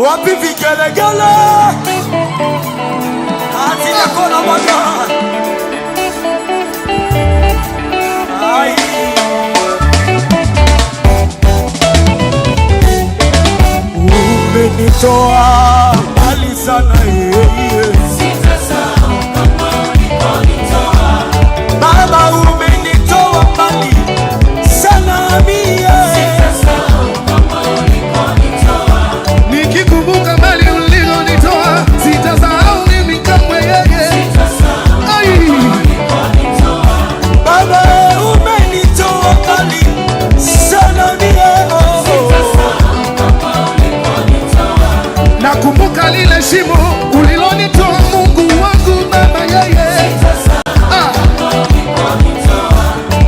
Wapi vigelegele? Ati yako na baba. Ai. Umenitoa mbali sana yeye. Sitasahau kama ulikonitoa. Baba umenitoa mbali sana mie. Sitasahau kama ulikonitoa. Nikikumbuka mbali ulikonitoa, sitasahau mimi kamwe yeye. Sitasahau kama ulikonitoa. Baba umenitoa mbali sana mie. Sitasahau kama ulikonitoa. Nakumbuka lile shimo ulilonitoa, Mungu wangu Baba yeye.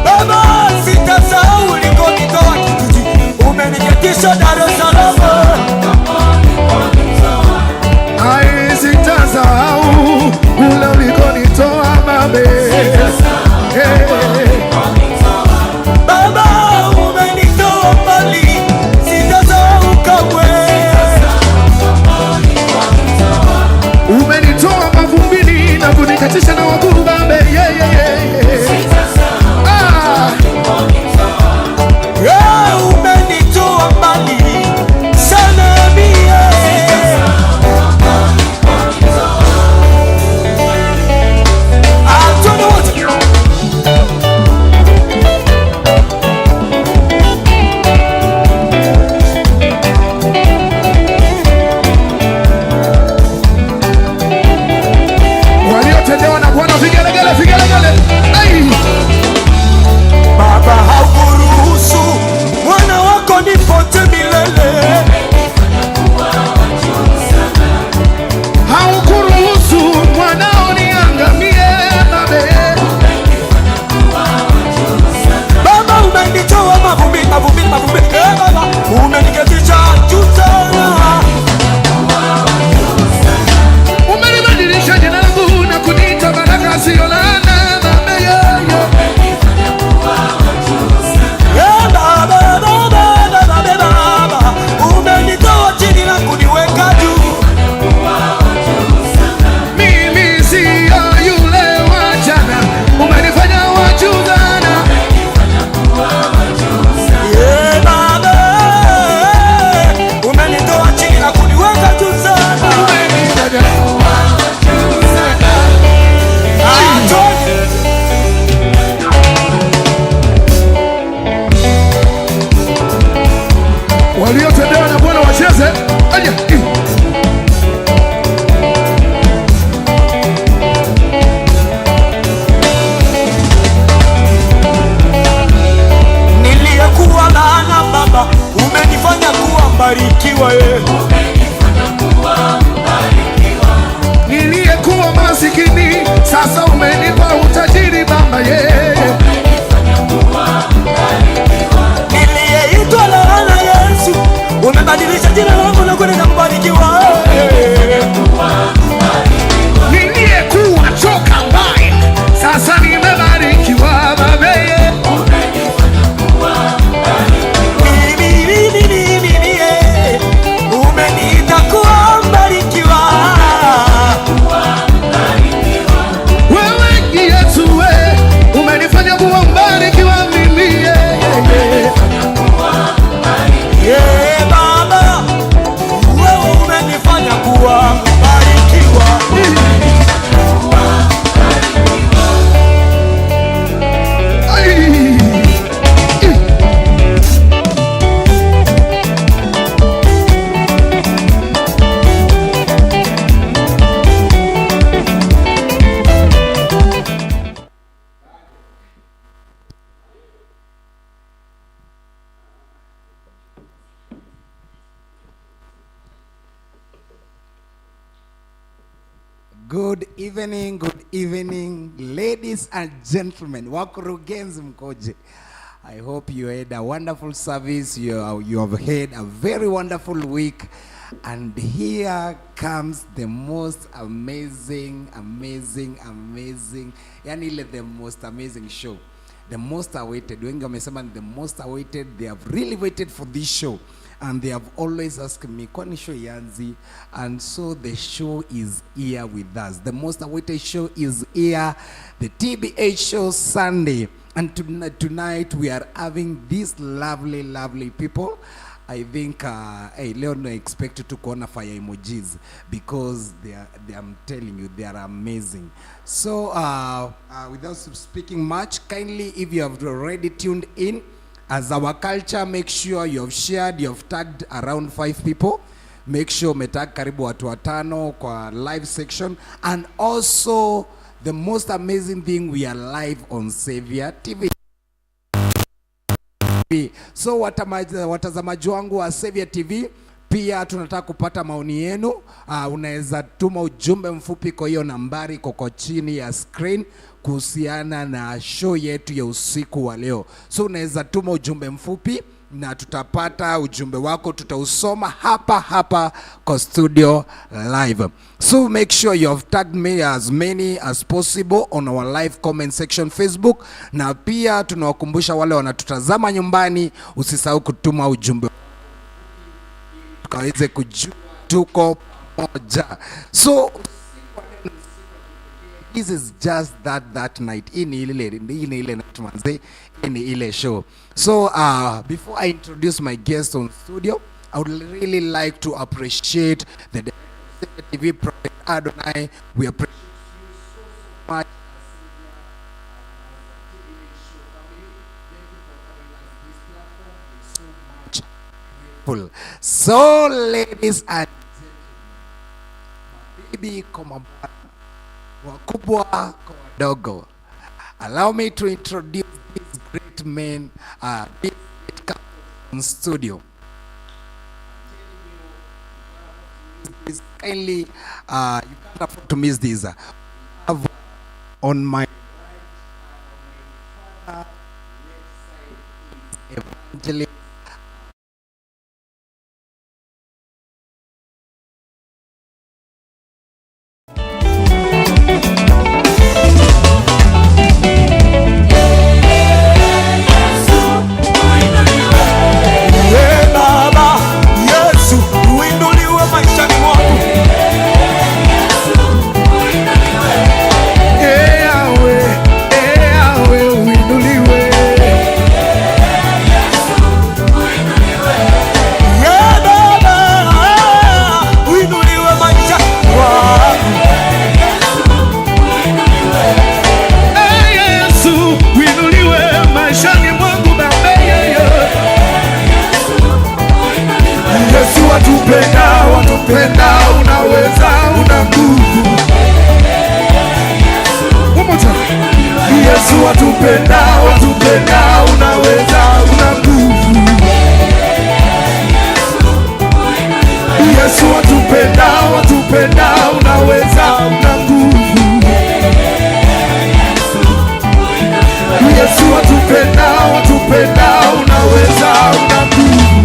Baba sitasahau ulikonitoa kijiji. Umeniketisha Dar es Salaam. Ai, sitasahau ule ulikonitoa Baba. Baba umenitoa mbali, sitasahau kamwe. Umenitoa mavumbini na kunikatisha na wakuu Baba yeye. Umenitoa mbali sana mie. Tuende wote. Waliotendewa na Bwana vigelegele, vigelegele. Ai! Baba haukuruhusu mwana wako nipote milele. Haukuruhusu mwanao niangamie Baba. Baba umenitoa mavumbini, mavumbini, mavumbini. Baba umeniketisha juu sana. Umenibadilisha jina langu na kuniita baraka sio laana Baba yeye. Baba, Baba, Baba, Baba, umenitoa chini na kuniweka juu. Mimi sio yule wa jana, umenifanya wa juu sana. Baba, umenitoa chini na kuniweka juu sana. Waliotendewa na Bwana wacheze. Aje. Niliyekuwa laana Baba, umenifanya kuwa mbarikiwa. Niliyekuwa masikini sasa umenipa utajiri Baba yeye. Niliyeitwa laana Yesu, umebadilisha jina langu na kwenda mbarikiwa. Niliyekuwa choka mbaya sasa nimebarikiwa Baba yeye. Umeniita kuwa mbarikiwa. Wewe Yesu we umenifanya kuwa mbarikiwa mimi yeye. Baba, wewe umenifanya kuwa mbarikiwa. Ai. Good evening, ladies and gentlemen. Wakurugenzi mkoje. I hope you had a wonderful service. You have had a very wonderful week. And here comes the most amazing, yani the most amazing show. The most awaited. Wengi wamesema the most awaited. They have really waited for this show. and they have always asked me, kwani show yanzi? And so the show is here with us. The most awaited show is here, the TBH show Sunday. And tonight we are having these lovely people. I think leo no expect to kuona fire emojis because I'm telling you, they are amazing. So without speaking much, kindly, if you have already tuned in, as our culture, make sure you have shared, you have tagged around 5 people. Make sure umetag karibu watu watano kwa live section. And also, the most amazing thing, we are live on Savior TV. So watazamaji wangu wa Savior TV, pia tunataka kupata maoni yenu. Unaweza tuma ujumbe mfupi kwa hiyo nambari koko chini ya screen kuhusiana na show yetu ya usiku wa leo. So unaweza tuma ujumbe mfupi na tutapata ujumbe wako, tutausoma hapa kwa studio live. So make sure you have tagged me as many as possible on our live comment section Facebook, na pia tunawakumbusha wale wanatutazama nyumbani, usisahau kutuma ujumbe tukaweze kujua tuko pamoja. So this is just that night. Ini ile natumanze, ini ile show. So before I introduce my guest on studio, I would really like to appreciate the TV Prophet Adonai. We appreciate you so much. So ladies and gentlemen, baby kama wakubwa kwa wadogo, allow me to introduce this great man, this great couple in studio. This kindly, you can't afford to miss this. Have on my right, on my left side is Evangelist. Watupenda, unaweza, una nguvu. One more time. Yesu watupenda, unaweza, una nguvu. Yesu watupenda, unaweza, una nguvu. Yesu watupenda, unaweza, una nguvu.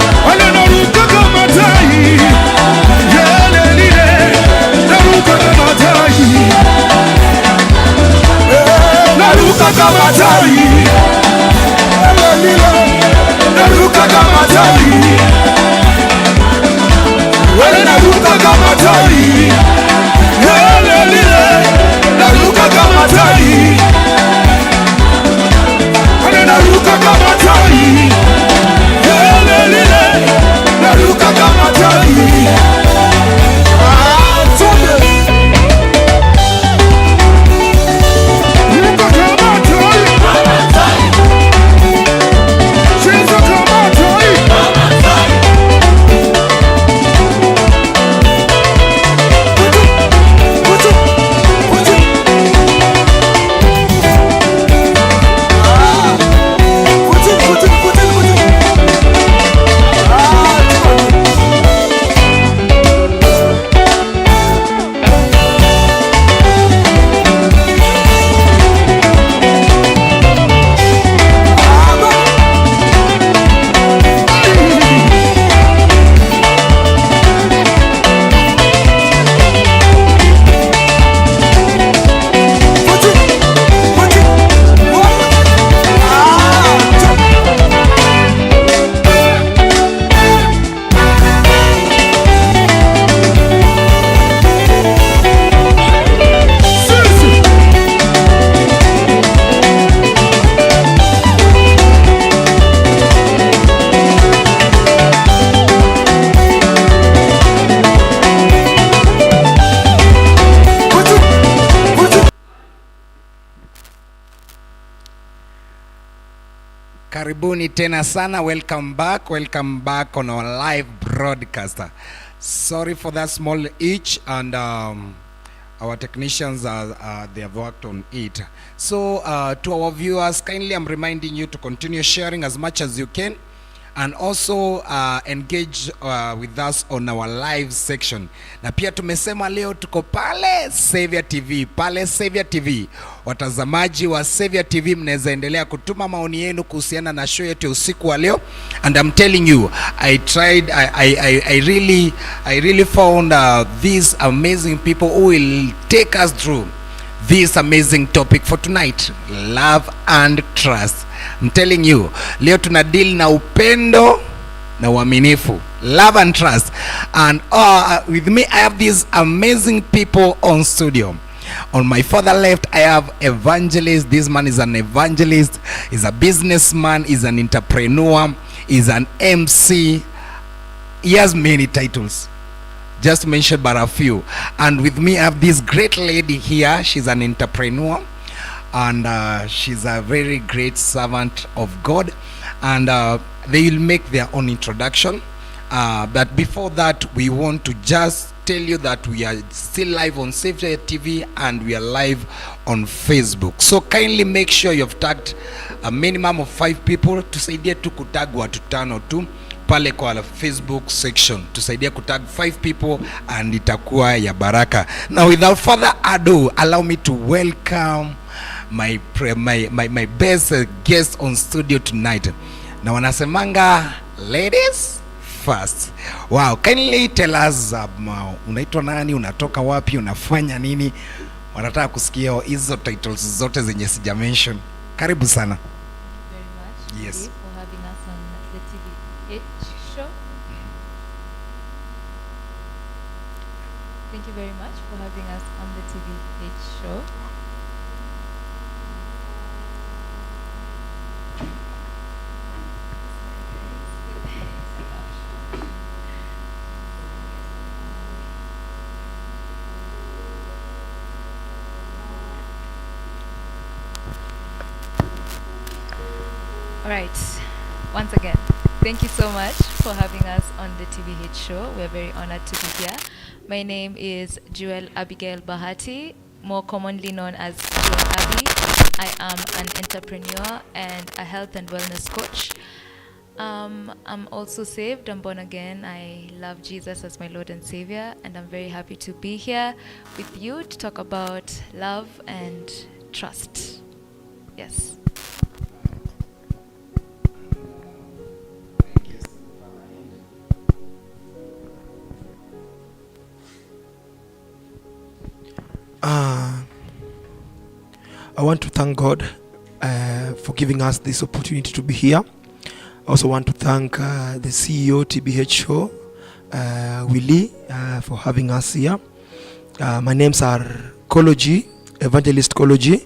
Naruka Karibuni tena sana. Welcome back on our live broadcaster. Sorry for that small itch, and our technicians they have worked on it. So to our viewers, kindly I'm reminding you to continue sharing as much as you can, and also engage with us on our live section. Na pia tumesema leo tuko pale Savior TV, watazamaji wa Savior TV mnaweza endelea kutuma maoni yenu kuhusiana na show yetu usiku wa leo. And I'm telling you, I really found these amazing people who will take us through this amazing topic for tonight, love and trust. I'm telling you, leo tuna deal na upendo na uaminifu, love and trust. And with me I have these amazing people on studio. On my further left I have Evangelist. This man is an evangelist, he's a businessman, he's an entrepreneur, he's an MC. He has many titles, just mention but a few. And with me I have this great lady here. She's an entrepreneur, and she's a very great servant of God, and they will make their own introduction. But before that, we want to just tell you that we are still live on Savior TV and we are live on Facebook. So kindly make sure you've tagged a minimum of 5 people. Tusaidia tu kutag watu 5 tu pale kwa Facebook section. Tusaidia kutag 5 people and itakuwa ya baraka. Now without further ado, allow me to welcome my best guest on studio tonight. Na wanasemanga ladies first. Wow, kindly tell us unaitwa nani, unatoka wapi, unafanya nini? Wanataka kusikia hizo titles zote zenye sija mention. Karibu sana. Very much. Yes. For having us on the TVH show. Thank you very much for having us on the TVH show. All right. Once again, thank you so much for having us on the TVH show. We're very honored to be here. My name is Jewel Abigail Bahati, more commonly known as Jewel Abby. I am an entrepreneur and a health and wellness coach. I'm also saved. I'm born again. I love Jesus as my Lord and Savior, and I'm very happy to be here with you to talk about love and trust. Yes. I want to thank God for giving us this opportunity to be here. I also want to thank the CEO TBH show, Willie, for having us here. My names are Koloji, Evangelist Koloji.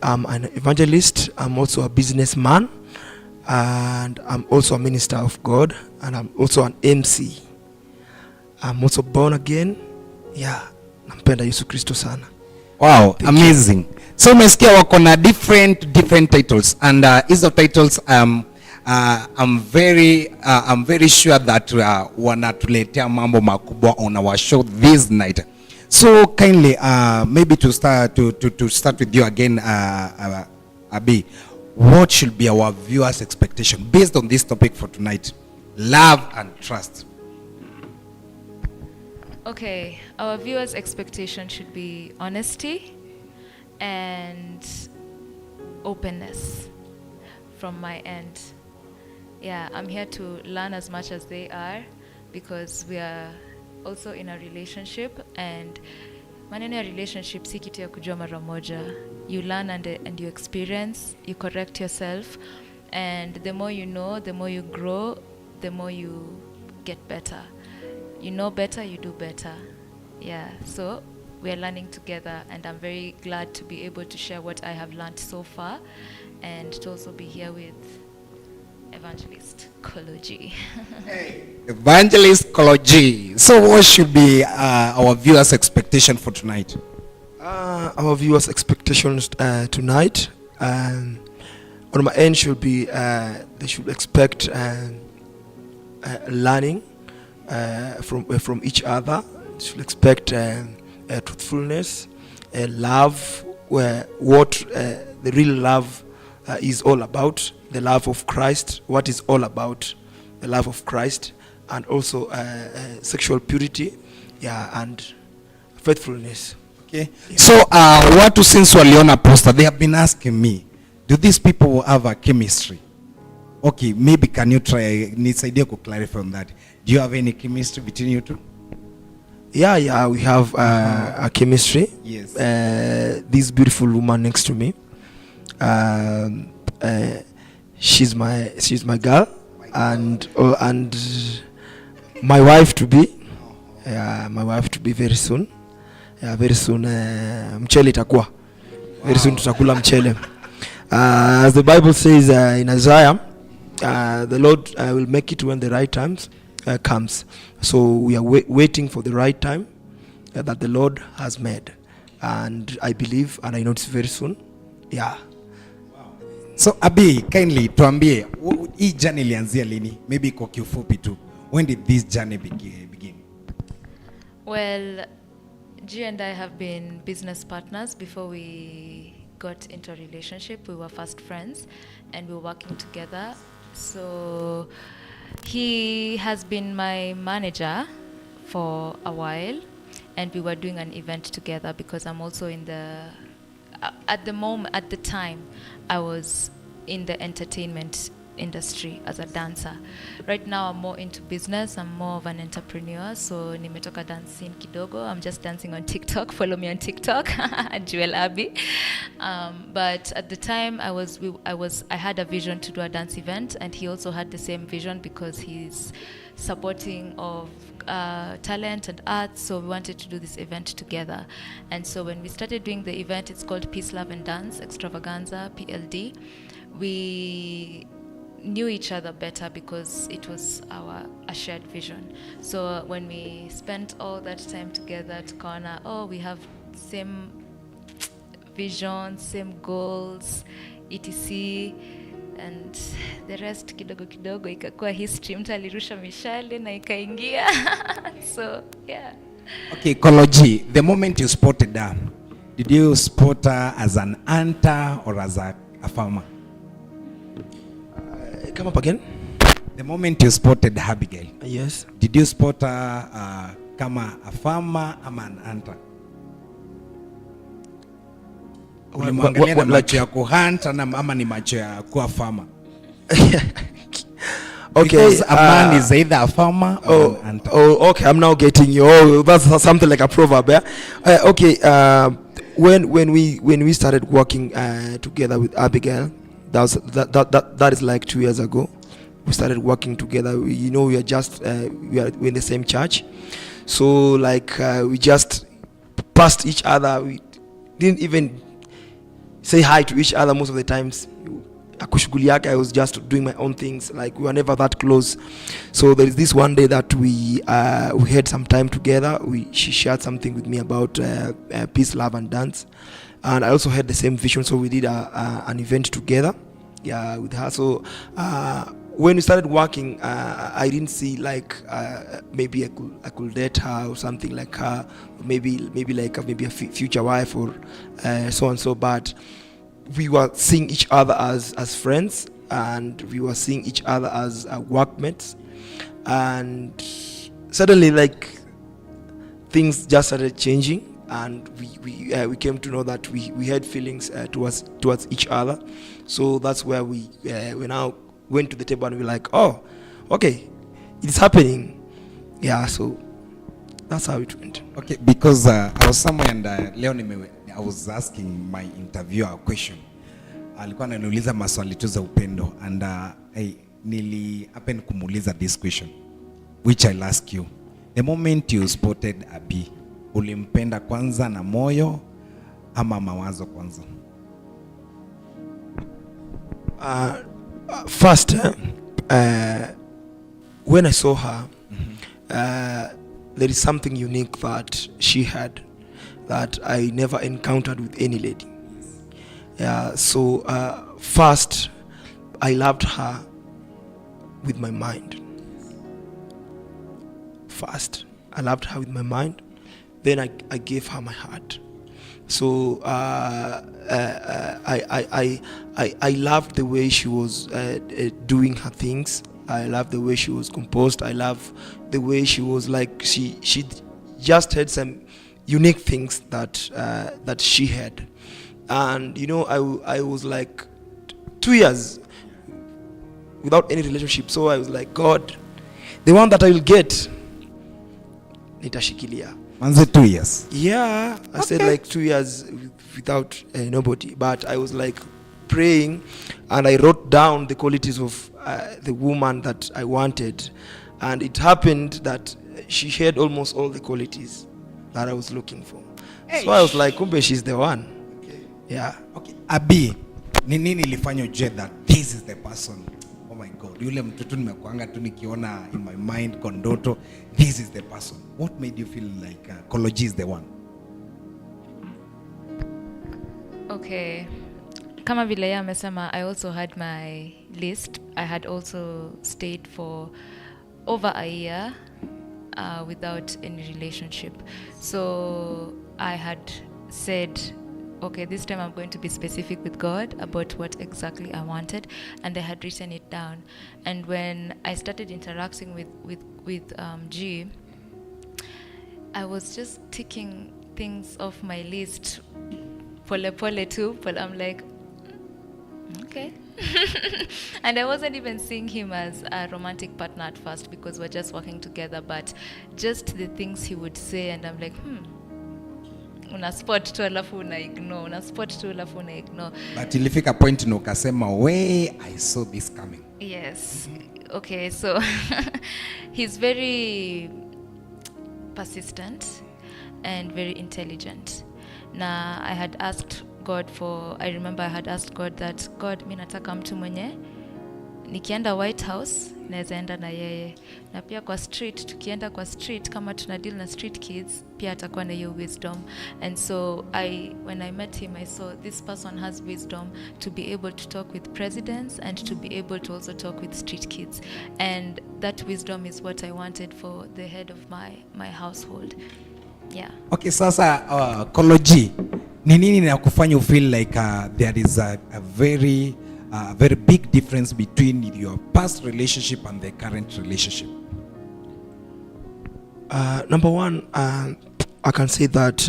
I'm an evangelist. I'm also a businessman, and I'm also a minister of God, and I'm also an MC. I'm also born again. Yeah, nampenda Yesu Kristo sana. Wow, thank amazing you. So umesikia wako na different titles, and hizo titles I'm very sure that wanatuletea mambo makubwa on our show this night. So kindly maybe to start with you again, Abi, what should be our viewers' expectation based on this topic for tonight, love and trust? Okay, our viewers' expectation should be honesty and openness from my end. Yeah, I'm here to learn as much as they are, because we are also in a relationship, and maneno ya relationship si kitu ya kujua mara moja. You learn and you experience, you correct yourself, and the more you know, the more you grow, the more you get better. You know better, you do better. Yeah, so we are learning together, and I'm very glad to be able to share what I have learned so far, and to also be here with Evangelist Koloji. Evangelist Koloji. So what should be our viewers' expectation for tonight? Our viewers' expectations tonight, on my end should be they should expect learning from each other. They should expect truthfulness, love, what the real love is all about, the love of Christ, what is all about the love of Christ, and also sexual purity, and faithfulness. Okay. So watu since waliona poster, they have been asking me, do these people have a chemistry? Okay, maybe can you try, nisaidie ku clarify on that. Do you have any chemistry between you two? Yeah, we have a chemistry. Yes. This beautiful woman next to me, she's my girl, and my wife to be. Yeah, my wife to be very soon. Yeah, very soon. Mchele itakuwa. Very soon tutakula mchele. As the Bible says in Isaiah, the Lord will make it when the right times comes. So we are waiting for the right time that the Lord has made, and I believe and I know it's very soon. Yeah. So Abi, kindly tuambie hii journey ilianzia lini? Maybe kwa kiufupi tu. When did this journey begin? Well, G and I have been business partners before we got into a relationship. We were first friends and we were working together. So he has been my manager for a while, and we were doing an event together because I'm also in the at the time I was in the entertainment industry as a dancer. Right now I'm more into business. I'm more of an entrepreneur. So nimetoka dancing kidogo. I'm just dancing on TikTok. Follow me on TikTok, Jewel Abby. But at the time I had a vision to do a dance event, and he also had the same vision because he's supporting of talent and arts. So we wanted to do this event together. And so when we started doing the event, it's called Peace, Love and Dance Extravaganza, PLD. We knew each other better because it was a shared vision. So when we spent all that time together, tukaona, we have same vision, same goals, etc. And the rest kidogo kidogo ikakuwa history. Mtu alirusha mishale na ikaingia. So yeah. Okay, Koloji, the moment you spotted her, did you spot her as an hunter or as a farmer? Come up again. The moment you spotted Abigail, Yes. did you spot her kama a farmer ama an hunter? Ulimwangalia na macho ya kuhunt ama ni macho ya kuwa farmer? Okay. Because a man is either a farmer or an hunter. Okay. I'm now getting you. That's something like a proverb. Yeah? Okay. When we started working together with Abigail, that is like 2 years ago. We started working together. We are just we're in the same church, so like we just passed each other. We didn't even say hi to each other most of the times. I was just doing my own things. Like we were never that close. So there is this one day that we had some time together. She shared something with me about peace, love, and dance. And I also had the same vision, so we did an event together, with her. So when we started working, I didn't see like maybe I could date her or something like her, maybe like maybe a future wife or so and so. But we were seeing each other as friends, and we were seeing each other as workmates. And suddenly, like things just started changing. And we came to know that we had feelings towards each other. So that's where we now went to the table and we're like, oh, okay, it's happening. Yeah, so that's how it went. Okay, because I was somewhere and I was asking my interviewer a question. Alikuwa ananiuliza maswali tu za upendo, and nili happen kumuuliza this question, which I'll ask you. The moment you spotted Abi, ulimpenda kwanza na moyo ama mawazo kwanza? First, when I saw her, there is something unique that she had that I never encountered with any lady. Yeah, so first, I loved her with my mind. First, I loved her with my mind. Then I gave her my heart. So I loved the way she was doing her things. I loved the way she was composed. I love the way she was like she just had some unique things that she had. And I was like 2 years without any relationship. So I was like, God, the one that I will get, nitashikilia. Manze 2 years. Yeah, I said like 2 years without nobody. But I was like praying, and I wrote down the qualities of the woman that I wanted. And it happened that she had almost all the qualities that I was looking for. So I was like, kumbe, she's the one. Yeah. Okay, Abi, ni nini ilifanya ujue that this is the person? Oh my God, yule mtoto nimekuanga tu nikiona in my mind kondoto, this is the person. What made you feel like Kology is the one? Okay. Kama vile yeye amesema, I also had my list. I had also stayed for over a year without any relationship. So I had said, okay, this time I'm going to be specific with God about what exactly I wanted, and I had written it down. And when I started interacting with G, I was just ticking things off my list, pole pole too, but I'm like, okay. And I wasn't even seeing him as a romantic partner at first because we're just working together, but just the things he would say, and I'm like, una spot tu alafu una ignore, una spot tu alafu una ignore. But ilifika point na ukasema, way I saw this coming. Yes. Okay, so he's very persistent and very intelligent. Na I had asked God I remember I had asked God that, God, mi nataka mtu mwenye nikienda White House naweza enda na yeye, na pia kwa street, tukienda kwa street kama tuna deal na street kids, pia atakuwa na hiyo wisdom. And so when I met him, I saw this person has wisdom to be able to talk with presidents and to be able to also talk with street kids, and that wisdom is what I wanted for the head of my household. Yeah. Okay, sasa Kology, ni nini na kufanya feel like there is a very big difference between your past relationship and the current relationship? Number one, I can say that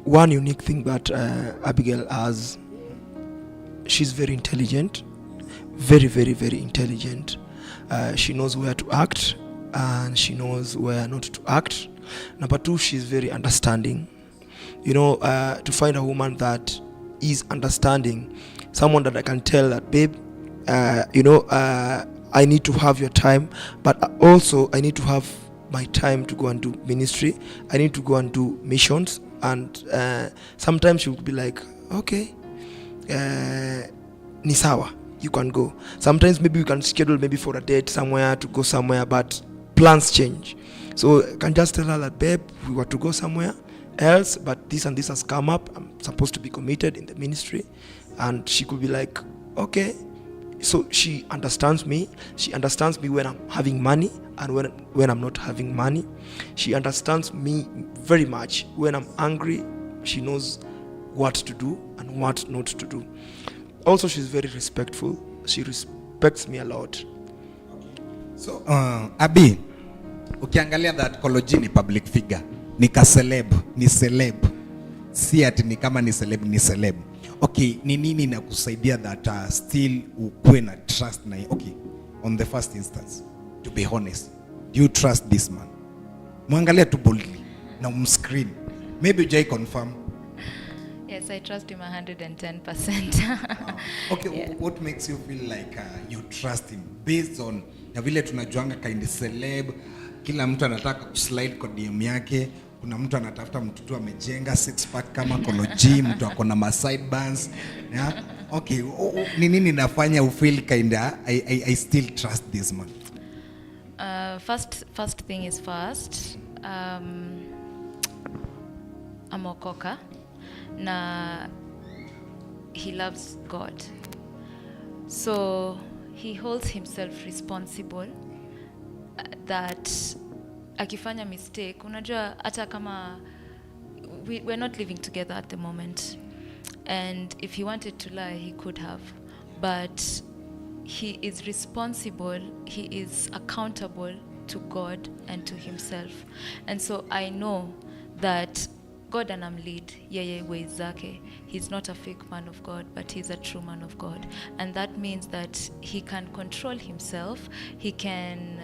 one unique thing that Abigail has, she's very intelligent, very, very, very intelligent. She knows where to act and she knows where not to act. Number two, she's very understanding. To find a woman that is understanding, someone that I can tell that, babe, I need to have your time, but also I need to have my time to go and do ministry. I need to go and do missions. And sometimes she will be like, okay, ni sawa, you can go. Sometimes maybe we can schedule maybe for a date somewhere to go somewhere, but plans change. So I can just tell her that, babe, we were to go somewhere else, but this and this has come up. I'm supposed to be committed in the ministry. And she could be like, okay. So she understands me. She understands me when I'm having money and when I'm not having money. She understands me very much. When I'm angry, she knows what to do and what not to do. Also, she's very respectful. She respects me a lot. So, Abi, ukiangalia that Kology ni public figure, ni celeb, si ati ni kama ni celeb. Okay, ni nini na kusaidia that still ukuwe na trust na, okay, on the first instance, to be honest, do you trust this man? Mwangalia tu boldly na umscreen, maybe ujai confirm. Yes, I trust him 110%. Wow. Okay, yeah. What makes you feel like you trust him based on na vile tunajuanga kind of celeb, kila mtu anataka kuslide kwa DM yake, kuna mtu anatafuta mtu tu amejenga six pack kama Kology, mtu akona ma sideburns, yeah? Okay, ni nini nafanya u feel kinda I still trust this man? First thing is first, amokoka na he loves God. So he holds himself responsible that akifanya mistake, unajua hata kama we're not living together at the moment, and if he wanted to lie he could have, but he is responsible, he is accountable to God and to himself. And so I know that God anamlead yeye ways zake. He's not a fake man of God, but he's a true man of God. And that means that he can control himself, he can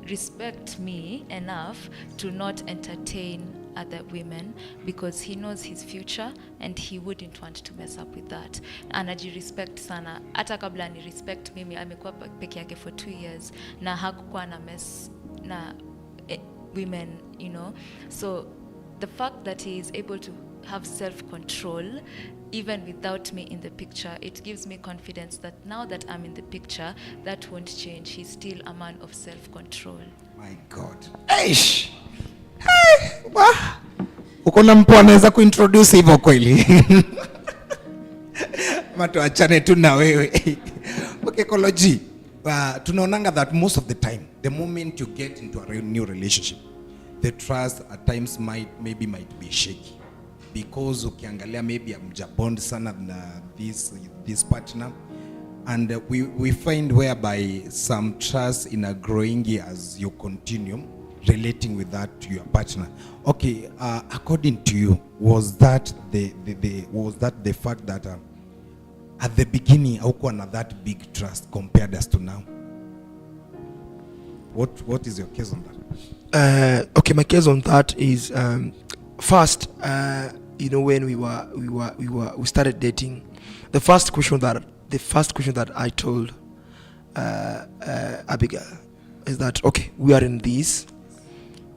respect me enough to not entertain other women because he knows his future and he wouldn't want to mess up with that. Anajirespect sana. Hata kabla ni respect mimi, amekuwa peke yake for 2 years na hakukuwa na mess na women, you know. So the fact that he is able to have self-control even without me in the picture, it gives me confidence that now that I'm in the picture, that won't change. He's still a man of self-control. My God. Eish. Hey, uko na mpo anaweza kuintroduce hivyo kweli? Mato achane tu na wewe. Okay, Koloji. Tunaonanga that most of the time, the moment you get into a new relationship, the trust at times might be shaky. Because ukiangalia maybe amjabond sana na this partner, and we find whereby some trust in a growing as you continue relating with that to your partner. Okay, according to you, was that the fact that at the beginning haukuwa na that big trust compared as to now? What is your case on that? Okay, my case on that is first, you know, when we started dating, the first question that I told Abigail is that, okay, we are in this,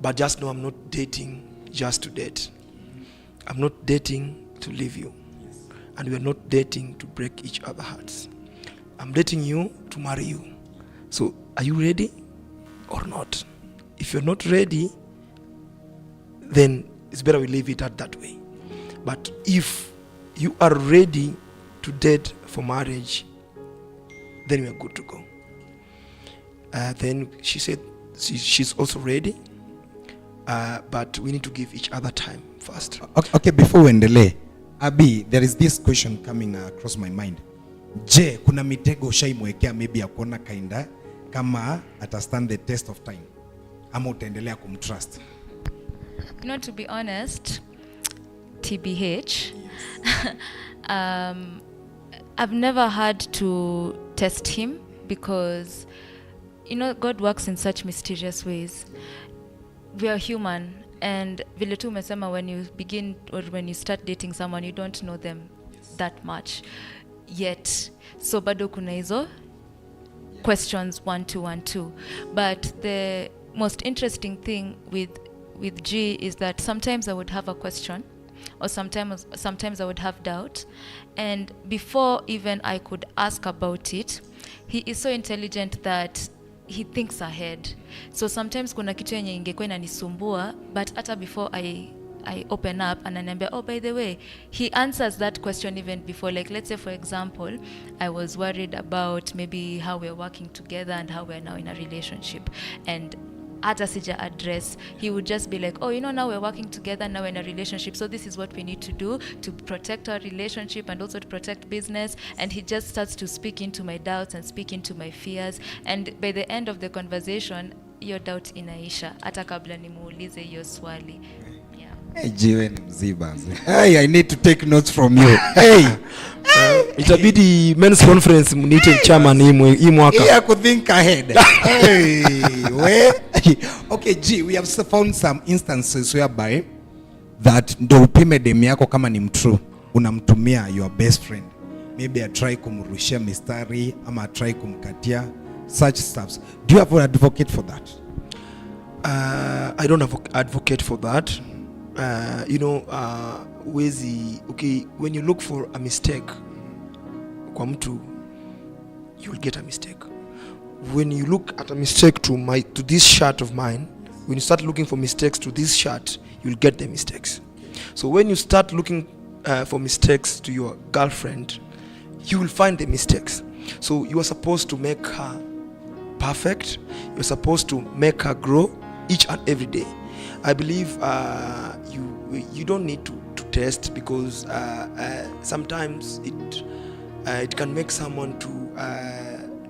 but just know I'm not dating just to date. I'm not dating to leave you, and we are not dating to break each other's hearts. I'm dating you to marry you. So are you ready or not? If you're not ready, then it's better we leave it at that way. But if you are ready to date for marriage, then we are good to go. Then she said she's also ready, but we need to give each other time first. Okay, before we endelee, Abi, there is this question coming across my mind. Je, kuna mitego ushaimwekea maybe ya kuona kainda kama stand the test of time ama utaendelea kumtrust? You know, to be honest, TBH, I've never had to test him because, you know, God works in such mysterious ways. We are human, and vile tu umesema, when you begin or when you start dating someone, you don't know them that much yet. So bado kuna hizo questions 1, 2, 1, 2. But the most interesting thing with G is that sometimes I would have a question, or sometimes I would have doubt, and before even I could ask about it, he is so intelligent that he thinks ahead. So sometimes kuna kitu yenye ingekuwa inanisumbua, but hata before I open up, ananiambia, oh, by the way, he answers that question even before. Like, let's say for example, I was worried about maybe how we're working together and how we're now in a relationship, and hata sija address, he would just be like, oh, you know, now we're working together, now we're in a relationship, so this is what we need to do to protect our relationship and also to protect business. And he just starts to speak into my doubts and speak into my fears, and by the end of the conversation, your doubt inaisha hata kabla nimuulize hiyo swali. Hey, Jiwe ni mziba. Hey, I need to take notes from you. Hey. Itabidi men's conference mnite chairman hii mwaka. Yeah, I could think ahead. Hey, okay, G, we have found some instances whereby that ndo upime demu yako kama ni mtrue, unamtumia your best friend. Maybe I try kumrushia mistari ama I try kumkatia, such stuffs. Do you have an advocate for that? I don't have advocate for that. You know, okay, when you look for a mistake kwa mtu, you will get a mistake. When you look at a mistake to this shirt of mine, when you start looking for mistakes to this shirt, you'll get the mistakes. So when you start looking for mistakes to your girlfriend, you will find the mistakes. So you are supposed to make her perfect. You're supposed to make her grow each and every day. I believe you don't need to test, because sometimes it can make someone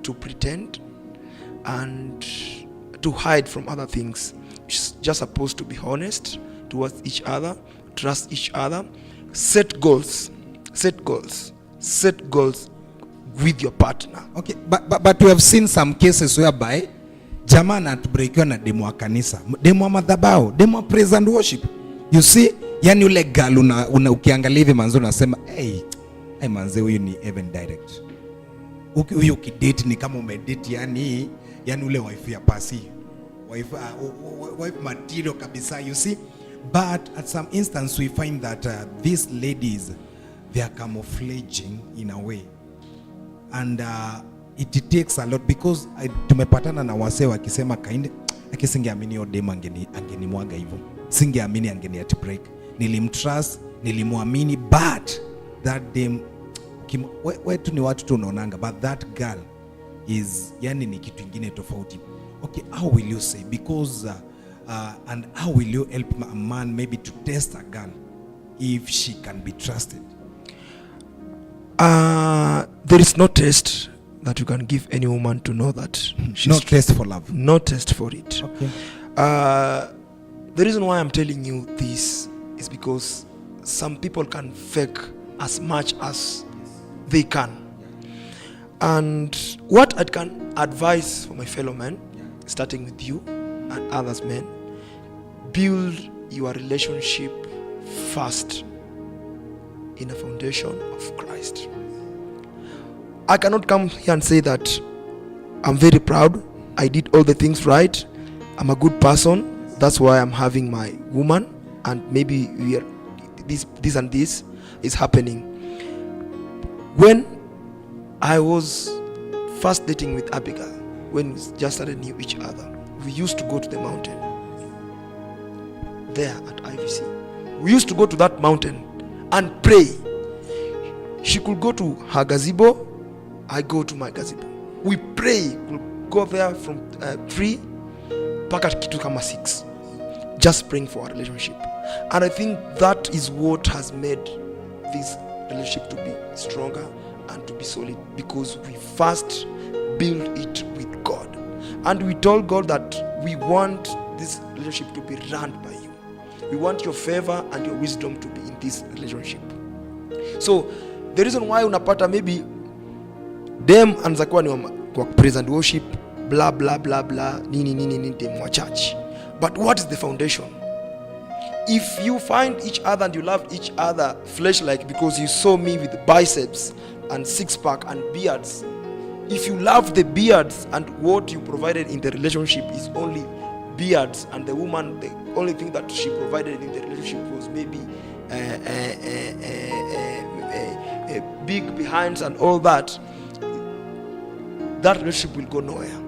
to pretend and to hide from other things. You're just supposed to be honest towards each other, trust each other, set goals with your partner. Okay, but we have seen some cases whereby jamaa anatubrekiwa na demo wa kanisa, demo wa madhabahu, demo wa praise and worship. You see, yani ule girl ukiangalia hivi manzo unasema hey manze huyu ni even direct. Huyu ukidate ni kama umedate yani ule wife ya pasi. Wife material kabisa, you see. But at some instance we find that these ladies, they are camouflaging in a way. And it takes a lot, because tumepatana na wase wakisema kind akisingeamini yo demo angenimwaga hivyo, singeamini angeni at break, nilimtrust, nilimwamini, but that dem wetu ni watu tunaonanga, but that girl is yani ni kitu kingine tofauti. Okay, how will you say, because and how will you help a man maybe to test a girl if she can be trusted? There is no test that you can give any woman to know that she's no test for love. No test for it. Okay. The reason why I'm telling you this is because some people can fake as much as they can. And what I can advise for my fellow men, starting with you and others men, build your relationship first in a foundation of Christ. I cannot come here and say that I'm very proud, I did all the things right, I'm a good person, that's why I'm having my woman, and maybe we are this and this is happening. When I was first dating with Abigail, when we just started knew each other, we used to go to the mountain there at IVC. We used to go to that mountain and pray. She could go to her gazebo, I go to my gazebo. We pray. We'll go there from 3 mpaka kitu kama 6, just praying for our relationship. And I think that is what has made this relationship to be stronger and to be solid, because we first build it with God, and we told God that we want this relationship to be run by you. We want your favor and your wisdom to be in this relationship. So the reason why unapata maybe dem anza kuwa ni kwa praise and worship, blah blah blah blah, nini dem wa church. But what is the foundation? If you find each other and you love each other flesh-like because you saw me with biceps and six-pack and beards, if you love the beards and what you provided in the relationship is only beards, and the woman, the only thing that she provided in the relationship was maybe big behinds and all that, that relationship will go nowhere.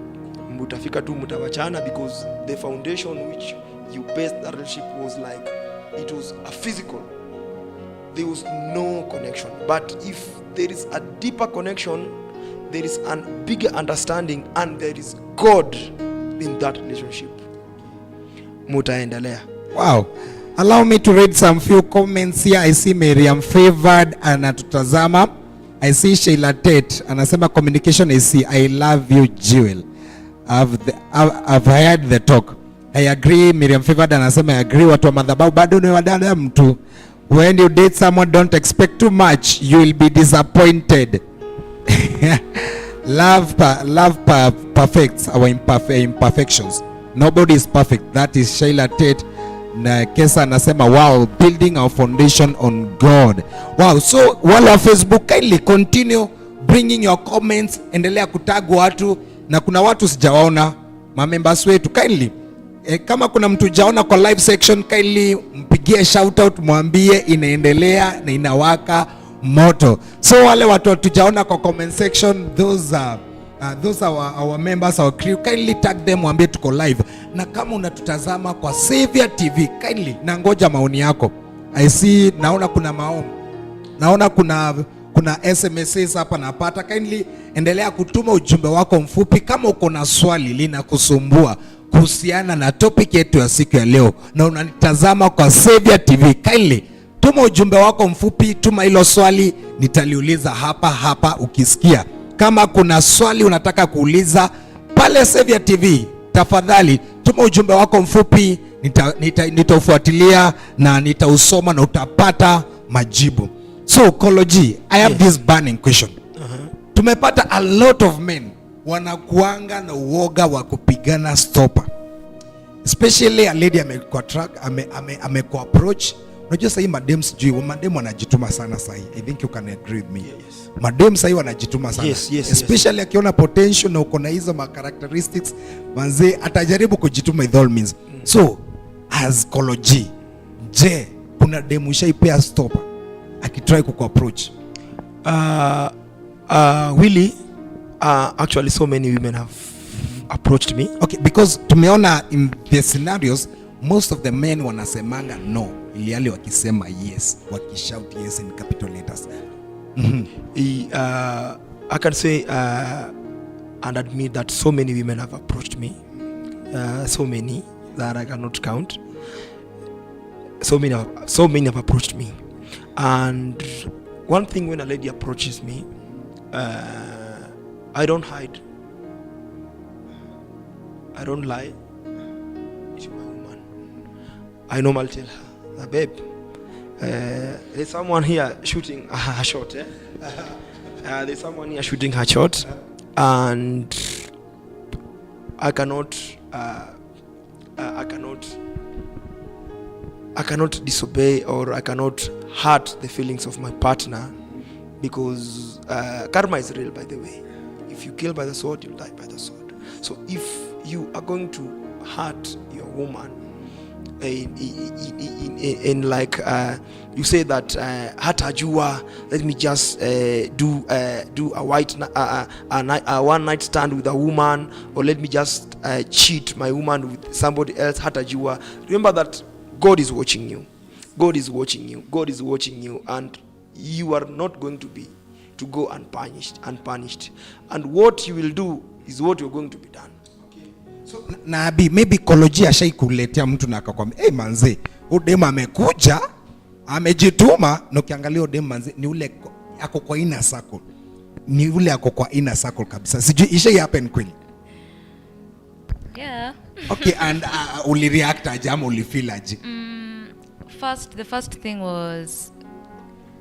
Mutafika tu mutawachana, because the foundation which you based that relationship was like, it was a physical, there was no connection. But if there is a deeper connection, there is a bigger understanding, and there is God in that relationship, mutaendelea. Wow. Allow me to read some few comments here. I see Miriam Favored anatutazama. I see Sheila Tate anasema communication is key. I love you Jewel. I've heard the talk. I agree. Miriam Favored anasema I agree. Watu wa madhabahu bado ni wadada mtu. When you date someone, don't expect too much. You will be disappointed. Love perfects our imperfections. Nobody is perfect. That is Sheila Tate. Na Kesa anasema wow, building our foundation on God. Wow, so wala Facebook, kindly continue bringing your comments. Endelea kutag watu, na kuna watu sijawaona members wetu, kindly kama kuna mtu jaona kwa live section, kindly mpigie shout out, mwambie inaendelea na inawaka moto. So wale watu tujaona kwa comment section, those are our members, our crew, kindly tag them, mwambie tuko live. Na kama unatutazama kwa Savior TV, kindly na ngoja maoni yako. I see, naona kuna maoni, naona kuna kuna SMSs hapa napata. Kindly endelea kutuma ujumbe wako mfupi kama uko na swali linakusumbua kuhusiana na topic yetu ya siku ya leo na unanitazama kwa Savior TV. Kindly tuma ujumbe wako mfupi, tuma hilo swali, nitaliuliza hapa ukisikia. Kama kuna swali unataka kuuliza pale Savior TV, tafadhali tuma ujumbe wako mfupi, nitaufuatilia na nitausoma na utapata majibu. So Koloji, I have this burning question. Tumepata a lot of men wanakuanga na uoga wa kupigana stopper, especially a lady amekuwa approach. Unajua sasa hii madem, sijui madem wanajituma sana sasa. I think you can agree with me. Yes. Madem sasa wanajituma sana. Yes, Especially akiona potential na uko na hizo ma characteristics, manze atajaribu kujituma with all means. So as Koloji, je, kuna dem ushaipea stopper akitry kuku approach? Willie, actually so many women have approached me. Okay, because tumeona in the scenarios most of the men wanasemanga no, ili wakisema yes, wakishout yes in capital letters. I can say and admit that so many women have approached me, so many that I cannot count. So many have approached me, and one thing, when a lady approaches me, I don't hide, I don't lie. She's my woman. I normally tell her, babe, there's someone here shooting her shot. There's someone here shooting her shot, and I cannot disobey, or I cannot hurt the feelings of my partner, because karma is real, by the way. If you kill by the sword, you'll die by the sword. So if you are going to hurt your woman, in like you say that hata jua, let me just do a one night stand with a woman, or let me just cheat my woman with somebody else, hata jua. Remember that God is watching you. God is watching you. God is watching you, and you are not going to go unpunished. And what you will do is what you're going to be done. So Nabi, maybe Koloji ashaikuletea mtu na akakwambia, hey manze, udema amekuja, amejituma, na ukiangalia udema manze ni ule ako kwa inner circle. Ni ule ako kwa inner circle kabisa. Sijui ishai happen kweli? Yeah. Okay, and uli react aje ama uli feel aje? The first thing was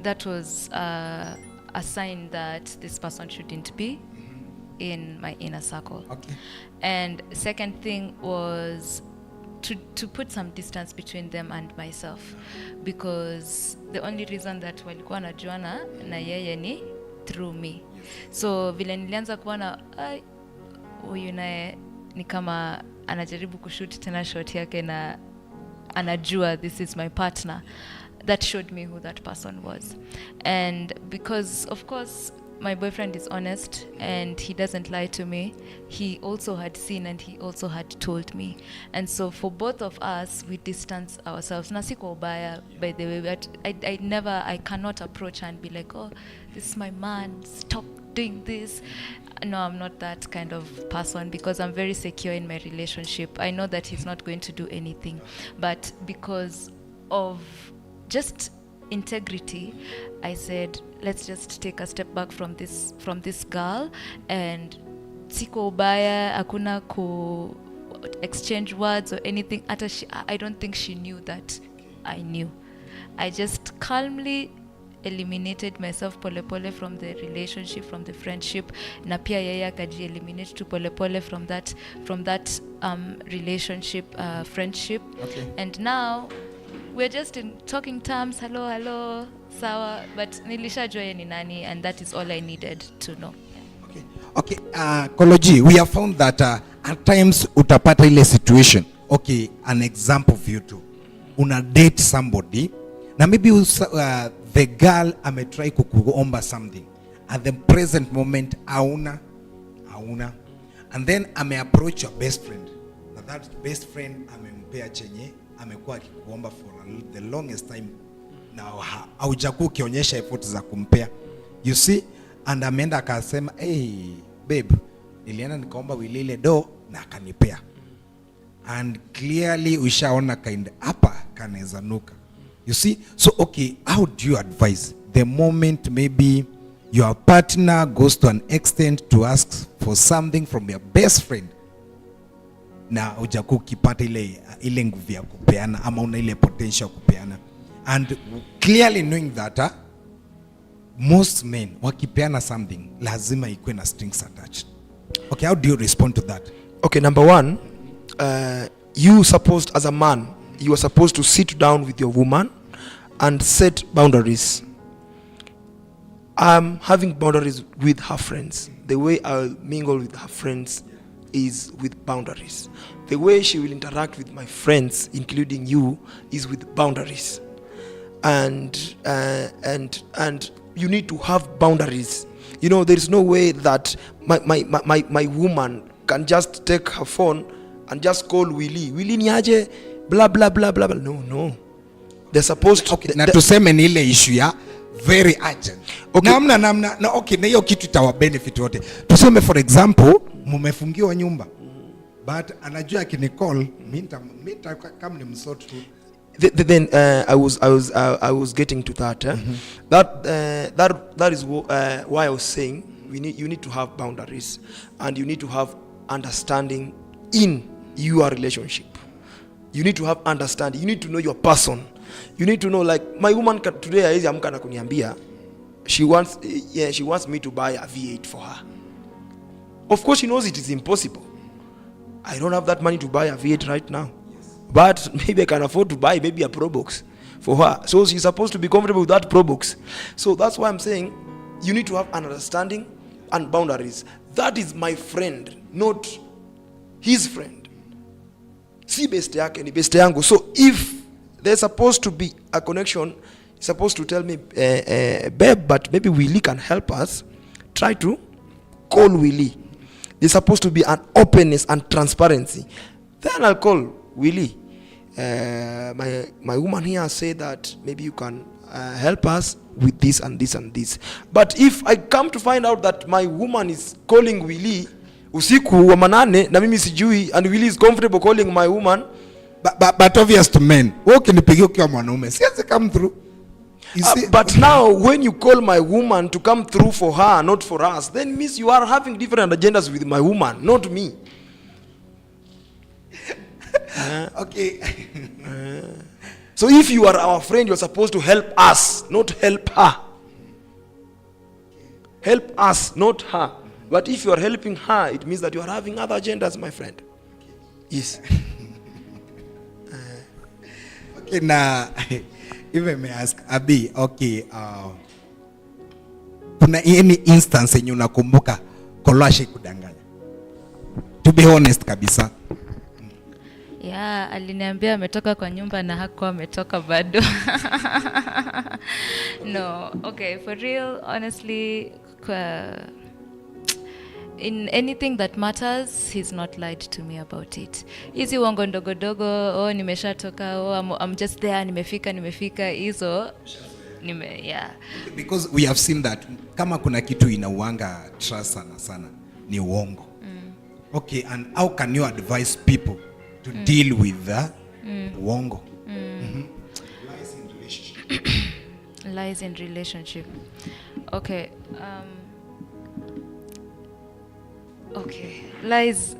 that was a sign that this person shouldn't be in my inner circle. Okay. And second thing was to put some distance between them and myself, because the only reason that walikuwa wanajuana na yeye ni through me. So vile nilianza kuona huyu naye ni kama anajaribu kushoot tena shot yake na anajua this is my partner, that showed me who that person was. And because of course my boyfriend is honest and he doesn't lie to me, he also had seen and he also had told me. And so for both of us, we distance ourselves. Na siko ubaya, by the way, but I cannot approach her and be like, oh, this is my man, stop doing this. No, I'm not that kind of person, because I'm very secure in my relationship. I know that he's not going to do anything, but because of just integrity, I said, let's just take a step back from this girl, and siko ubaya, hakuna ku exchange words or anything. I don't think she knew that I knew. I just calmly eliminated myself pole pole from the relationship, from the friendship, na pia yeye akaji eliminate tu pole pole from that relationship, friendship. Okay. And now we're just in talking terms, hello, sawa, but nilishajua yeye ni nani, and that is all I needed to know. Okay, Koloji, we have found that at times utapata ile situation. Okay, an example for you too. Una date somebody, na maybe the girl ametry kukuomba something. At the present moment, hauna. And then approach your best friend. Now that best friend amempea chenye, amekuwa akikuomba for the longest time. Now haujakuwa ukionyesha effort za kumpea. You see? And ameenda akasema, hey, babe, nilienda nikaomba Willy ile do na akanipea. And clearly ushaona kind hapa kanaweza nuka. You see? So okay, how do you advise the moment maybe your partner goes to an extent to ask for something from your best friend, na hujakuwa ukipata ile nguvu ya kupeana ama una ile potential kupeana, and clearly knowing that most men wakipeana something lazima ikuwe na strings attached. Okay, how do you respond to that? Okay, number one, you supposed as a man, you are supposed to sit down with your woman and set boundaries. I'm having boundaries with her friends. The way I'll mingle with her friends is with boundaries. The way she will interact with my friends, including you, is with boundaries. And you need to have boundaries. You know, there is no way that my woman can just take her phone and just call Willy niaje, blah blah blah blah blah. No. They're supposed to. Okay, na tuseme ni ile issue ya very urgent. Okay. Namna na okay, na hiyo kitu itawa benefit wote. Tuseme for example, mumefungiwa nyumba. But anajua akinicall, mimi kama ni msort tu. Then I was getting to that. That is why I was saying you need to have boundaries, and you need to have understanding in your relationship. You need to have understanding. You need to know your person. You need to know, like my woman today haizi amka na kuniambia she wants me to buy a V8 for her. Of course she knows it is impossible. I don't have that money to buy a V8 right now. But maybe I can afford to buy maybe a Pro Box for her. So she's supposed to be comfortable with that Pro Box. So that's why I'm saying you need to have an understanding and boundaries. That is my friend, not his friend. Si best yake ni best yangu. So if there's supposed to be a connection, he's supposed to tell me, babe, but maybe Willy can help us. Try to call Willy. There's supposed to be an openness and transparency. Then I'll call Willy. My woman here said that maybe you can help us with this and this and this. But if I come to find out that my woman is calling Willy usiku wa manane na mimi sijui, and Willy is comfortable calling my woman, but obvious to men, wewe ukinipigia ukiwa mwanaume siwezi come through. But now when you call my woman to come through for her, not for us, then means you are having different agendas with my woman, not me. Okay. So if you are our friend, you're supposed to help us, not help her. Help us, not her. But if you are helping her, it means that you are having other agendas, my friend. Yes. Okay, now, if I may ask, Abi, okay, kuna any instance yenye unakumbuka Koloashe kudanganya? To be honest kabisa. Yeah, aliniambia ametoka kwa nyumba na hakuwa ametoka bado. No, okay, for real, honestly, in anything that matters, he's not lied to me about it. Hizi uongo ndogo dogo, oh nimeshatoka, oh I'm just there, nimefika, hizo yeah. Because we have seen that kama kuna kitu inauanga trust sana ni uongo. Okay, and how can you advise people to deal with the uongo? Lies in relationship. Lies in relationship. Okay. Okay. Lies.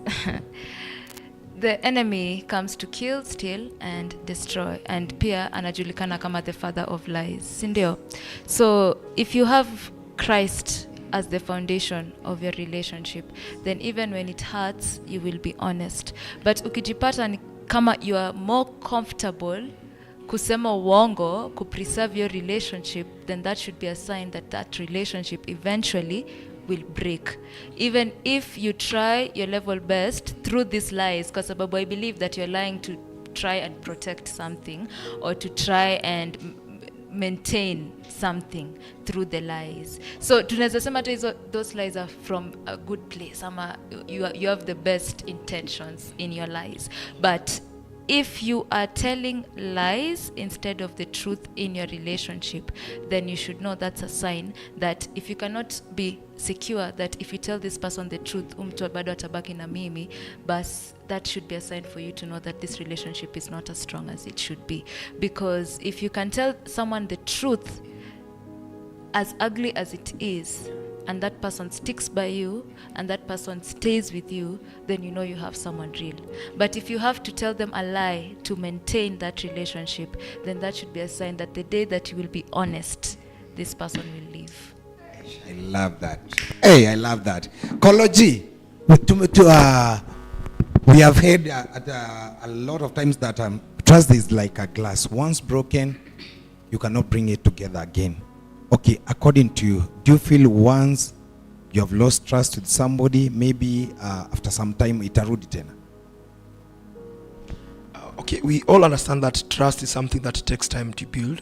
The enemy comes to kill, steal, and destroy. And pia anajulikana kama the father of lies. Sindio? So if you have Christ as the foundation of your relationship, then even when it hurts, you will be honest. But ukijipata ni kama you are more comfortable kusema uongo, kupreserve your relationship, then that should be a sign that that relationship eventually will break. Even if you try your level best through these lies, because I believe that you're lying to try and protect something, or to try and maintain something through the lies. So tunaweza sema those lies are from a good place, ama you have the best intentions in your lies, but if you are telling lies instead of the truth in your relationship, then you should know that's a sign that if you cannot be secure that if you tell this person the truth, mtu bado atabaki na mimi, bas that should be a sign for you to know that this relationship is not as strong as it should be. Because if you can tell someone the truth, as ugly as it is, and that person sticks by you and that person stays with you, then you know you have someone real. But if you have to tell them a lie to maintain that relationship, then that should be a sign that the day that you will be honest, this person will leave. I love that. Hey, I love that. Koloji, we have heard a lot of times that trust is like a glass. Once broken, you cannot bring it together again. Okay, according to you, do you feel once you have lost trust with somebody, maybe after some time itarudi tena? Okay, we all understand that trust is something that takes time to build,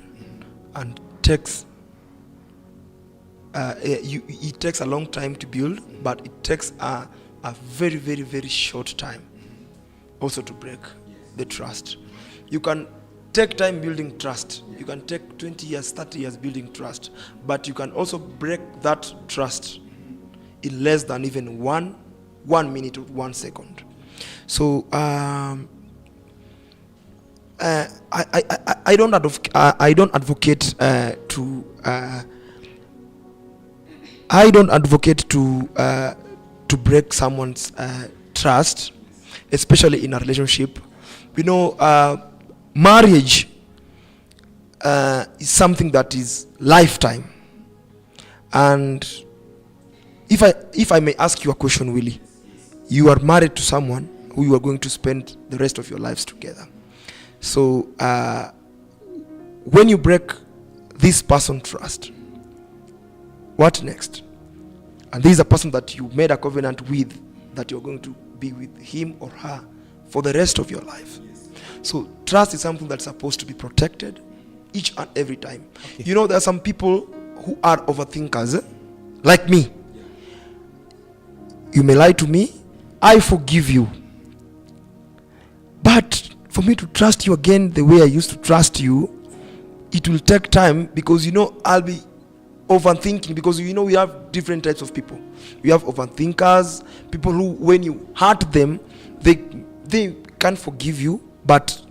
and takes it takes a long time to build, but it takes a very, very, very short time also to break the trust. You can take time building trust. You can take 20 years, 30 years building trust, but you can also break that trust in less than even one minute or 1 second. So I don't advocate to break someone's trust, especially in a relationship. You know, marriage is something that is lifetime. And if I may ask you a question, Willie, you are married to someone who you are going to spend the rest of your lives together. So when you break this person's trust, what next? And this is a person that you made a covenant with, that you're going to be with him or her for the rest of your life. So trust is something that's supposed to be protected each and every time. Okay. You know, there are some people who are overthinkers, like me. You may lie to me, I forgive you. But for me to trust you again the way I used to trust you, it will take time, because you know I'll be overthinking, because you know we have different types of people. We have overthinkers, people who when you hurt them, they can't forgive you, but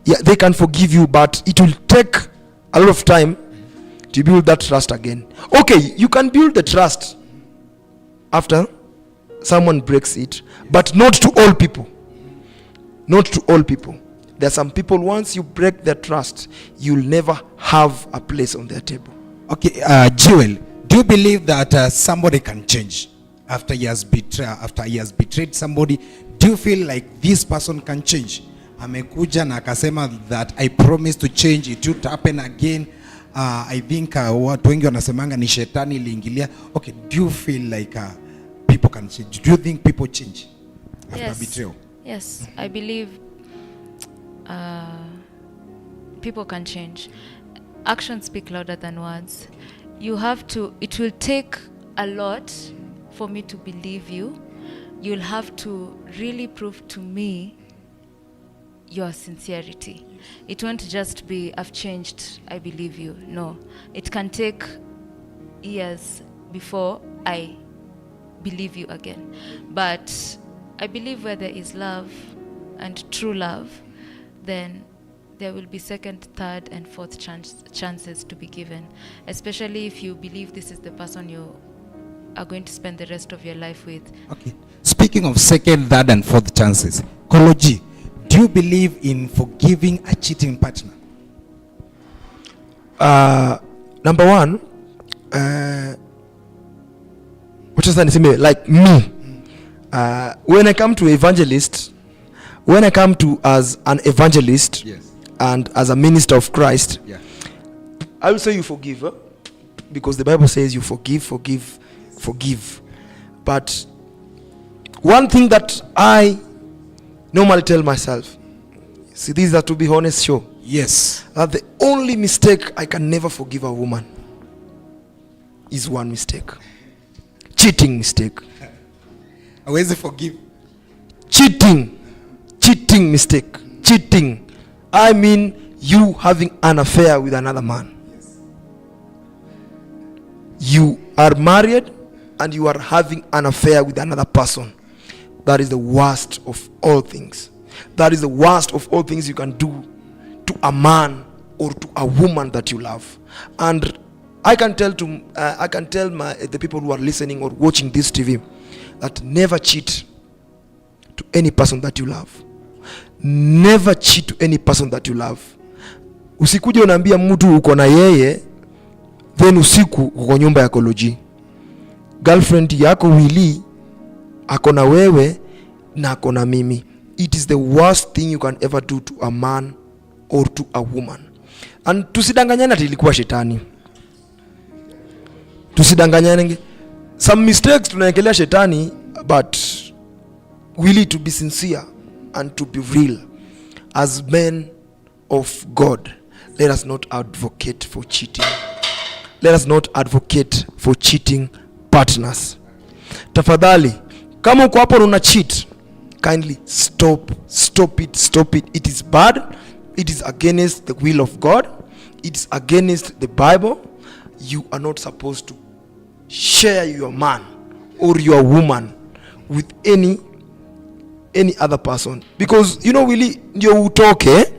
they can forgive you, but it will take a lot of time to build that trust again. Okay, you can build the trust after someone breaks it, but not to all people. Not to all people. There are some people, once you break their trust, you'll never have a place on their table. Okay, Joel, do you believe that somebody can change after he has betrayed somebody? Do you feel like this person can change? Amekuja na akasema that I promise to change, it won't happen again. I think watu wengi wanasemanga ni shetani iliingilia. Okay, do you feel like people can change? Do you think people change after betrayal? Yes, I believe people can change. Actions speak louder than words. You have to, it will take a lot for me to believe you. You'll have to really prove to me your sincerity. It won't just be, I've changed, I believe you. No, it can take years before I believe you again. But I believe where there is love and true love, then there will be second, third, and fourth chances to be given. Especially if you believe this is the person you are going to spend the rest of your life with. Okay. Speaking of second, third, and fourth chances, Koloji, do you believe in forgiving a cheating partner? Number one, what is that? Like me, when I come to evangelist, when I come to as an evangelist, yes, and as a minister of Christ, yeah, I will say you forgive, because the Bible says you forgive. But one thing that I normally tell myself, see, these are to be honest, sure. Yes. That the only mistake I can never forgive a woman is one mistake. Cheating mistake. Hawezi forgive. Cheating mistake. cheating, I mean you having an affair with another man. You are married and you are having an affair with another person. That is the worst of all things. That is the worst of all things you can do to a man or to a woman that you love. And I can tell the people who are listening or watching this TV that never cheat to any person that you love. Never cheat to any person that you love. Usikuje unaambia mtu uko na yeye then usiku uko nyumba ya koloji. Girlfriend yako Willy ako na wewe na ako na mimi. It is the worst thing you can ever do to a man or to a woman. And tusidanganyane ati ilikuwa shetani. Tusidanganyane. Some mistakes tunaekelea shetani, but we need to be sincere and to be real. As men of God, let us not advocate for cheating. Let us not advocate for cheating partners. Tafadhali, kama uko hapo una cheat, kindly stop it. It is bad. It is against the will of God. It is against the Bible. You are not supposed to share your man or your woman with any other person, because you know Willy, ndio utoke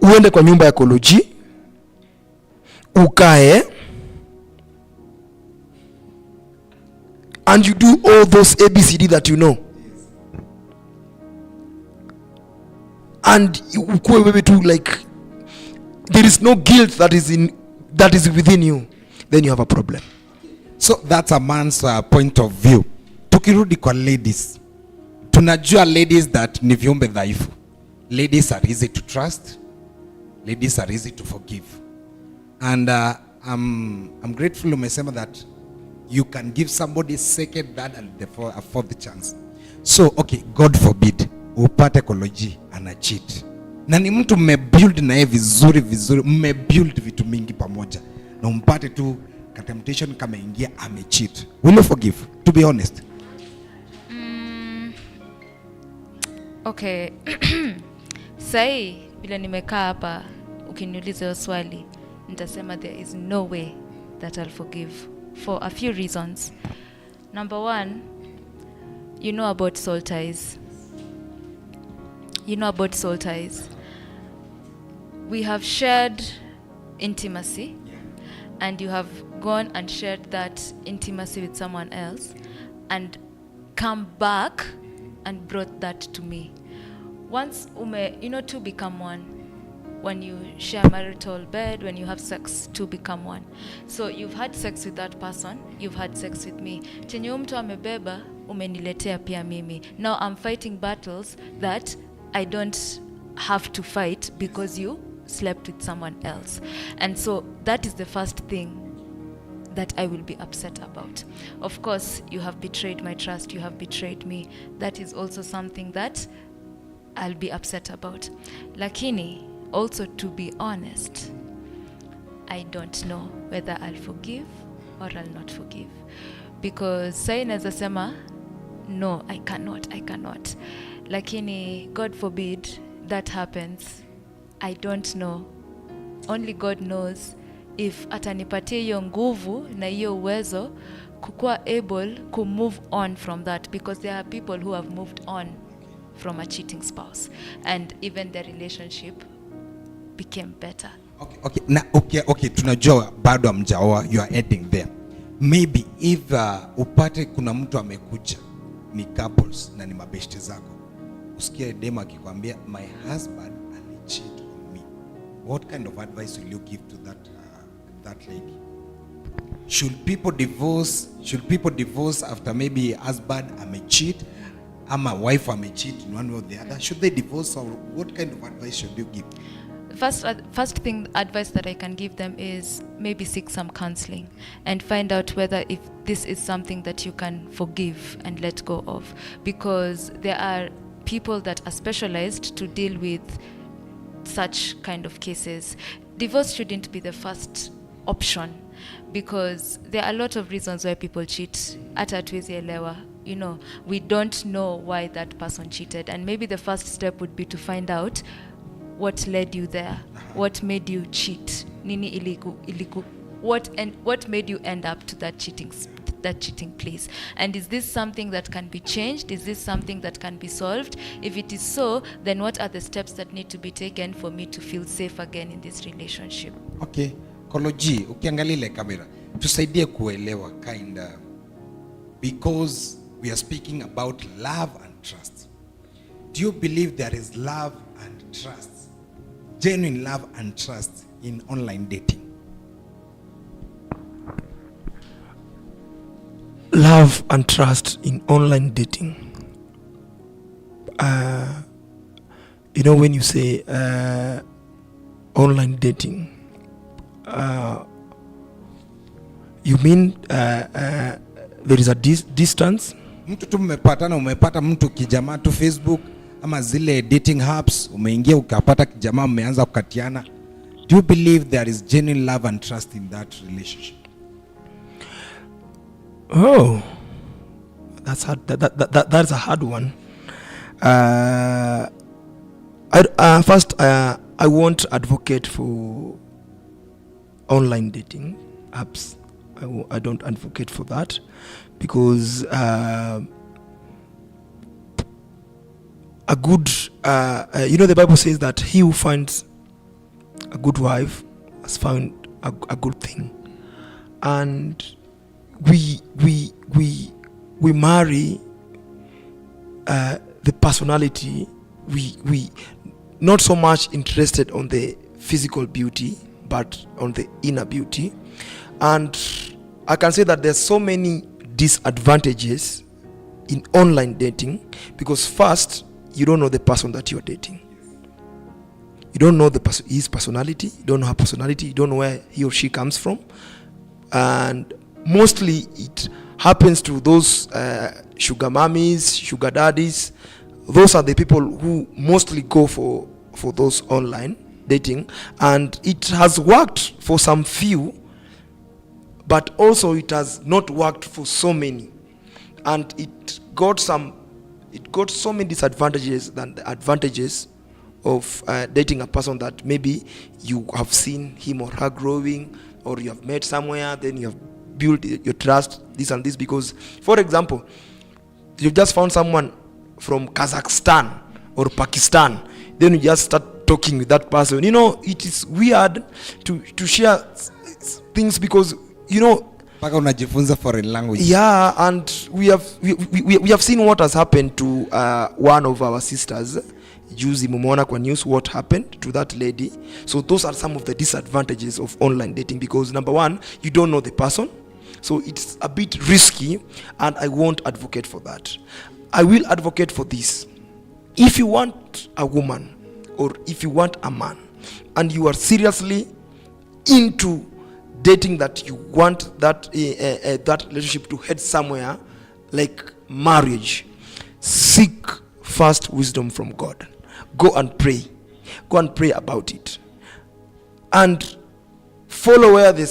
uende kwa nyumba ya koloji ukae and you do all those ABCD that you know, and ukue wewe tu like there is no guilt that is within you, then you have a problem. So that's a man's point of view. Tukirudi kwa ladies, tunajua ladies that ni viumbe dhaifu. Ladies are easy to trust. Ladies are easy to forgive. And I'm grateful umesema that you can give somebody second, third and the fourth chance. So okay, God forbid upate koloji ana cheat. Na ni mtu mmebuild na yeye vizuri, mmebuild vitu mingi pamoja. Na umpate tu ka temptation kama ingia amecheat. Will you forgive? To be honest. Okay. Sai bila nimekaa hapa ukiniuliza hiyo swali nitasema there is no way that I'll forgive for a few reasons. Number one, you know about soul ties. You know about soul ties. We have shared intimacy, and you have gone and shared that intimacy with someone else and come back and brought that to me. Once two become one. When you share marital bed, when you have sex, two become one. So you've had sex with that person, you've had sex with me. Chenye mtu amebeba umeniletea pia mimi. Now I'm fighting battles that I don't have to fight because you slept with someone else. And so that is the first thing that I will be upset about. Of course, you have betrayed my trust, you have betrayed me. That is also something that I'll be upset about. Lakini, also to be honest, I don't know whether I'll forgive or I'll not forgive. Because sai naeza sema, no, I cannot. Lakini, God forbid, that happens. I don't know. Only God knows if atanipatia hiyo nguvu na hiyo uwezo kukuwa able to move on from that, because there are people who have moved on from a cheating spouse and even their relationship became better. Okay, tunajua bado hamjaoa, you are heading there. Maybe if upate kuna mtu amekuja ni couples na ni mabeshte zako, usikie dema akikwambia my husband alicheat on me, what kind of advice will you give to that lady? Should people divorce after maybe husband amecheat ama wife amecheat in one way or the other? Should they divorce, or what kind of advice should you give? First thing advice that I can give them is maybe seek some counseling and find out whether if this is something that you can forgive and let go of, because there are people that are specialized to deal with such kind of cases. Divorce shouldn't be the first option, because there are a lot of reasons why people cheat. Hata hatuwezi elewa we don't know why that person cheated, and maybe the first step would be to find out what led you there, what made you cheat, nini iliku, what made you end up to that cheating place, and is this something that can be changed? Is this something that can be solved? If it is so, then what are the steps that need to be taken for me to feel safe again in this relationship? Okay, Koloji, ukiangalia ile kamera, tusaidie kuelewa kinda, because we are speaking about love and trust. Do you believe there is love and trust, genuine love and trust in online dating? Love and trust in online dating. When you say online dating, you mean there is a distance? Mtu tu umepata mtu kijamaa tu Facebook ama zile dating apps, umeingia ukapata kijamaa, mmeanza kukatiana. Do you believe there is genuine love and trust in that relationship? Oh, that's hard. That's a hard one. First, I won't advocate for online dating apps. I don't advocate for that, because a good, the Bible says that he who finds a good wife has found a good thing, and we marry the personality. We not so much interested on the physical beauty, but on the inner beauty. And I can say that there's so many disadvantages in online dating, because first, you don't know the person that you're dating. You don't know his personality, you don't know her personality, you don't know where he or she comes from. And mostly it happens to those sugar mommies, sugar daddies. Those are the people who mostly go for those online dating, and it has worked for some few, but also it has not worked for so many, and it got so many disadvantages than the advantages of dating a person that maybe you have seen him or her growing, or you have met somewhere, then you have build your trust, this and this. Because, for example, you just found someone from Kazakhstan or Pakistan, then you just start talking with that person. It is weird to share things, because Paka unajifunza foreign language. Yeah, and we have seen what has happened to one of our sisters. Juzi mumeona kwa news what happened to that lady. So those are some of the disadvantages of online dating, because number one, you don't know the person, so it's a bit risky, and I won't advocate for that. I will advocate for this. If you want a woman, or if you want a man, and you are seriously into dating, that you want that relationship to head somewhere like marriage, seek first wisdom from God. Go and pray about it, and follow where the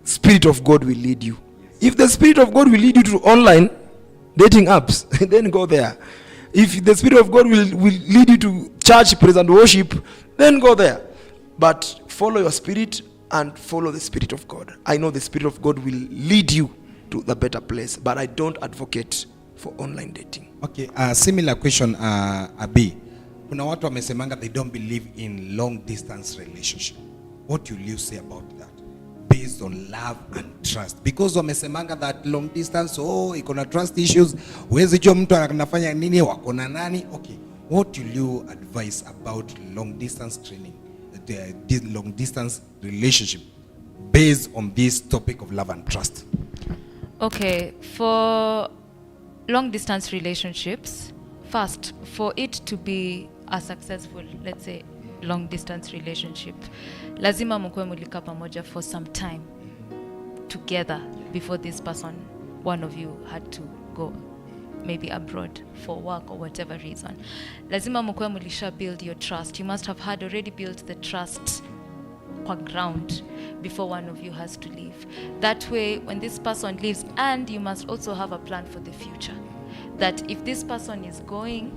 Spirit of God will lead you. If the Spirit of God will lead you to online dating apps, then go there. If the Spirit of God will lead you to church, praise and worship, then go there. But follow your spirit and follow the Spirit of God. I know the Spirit of God will lead you to the better place, but I don't advocate for online dating. Okay, similar question, Abi. Kuna watu wamesemanga they don't believe in long distance relationship. What will you say about that? Based on love and trust. Because wamesemanga that long distance, ikona trust issues. Huwezi jua mtu anafanya nini, wako na nani. Okay, what will you advise about long distance training, the long distance relationship, based on this topic of love and trust? Okay, for long distance relationships, first, for it to be a successful, let's say, long distance relationship, lazima mkuwe mulika pamoja for some time together before this person, one of you, had to go maybe abroad for work or whatever reason. Lazima mkuwe mulisha build your trust. You must have had already built the trust kwa ground before one of you has to leave. That way, when this person leaves, and you must also have a plan for the future. that if this person is going,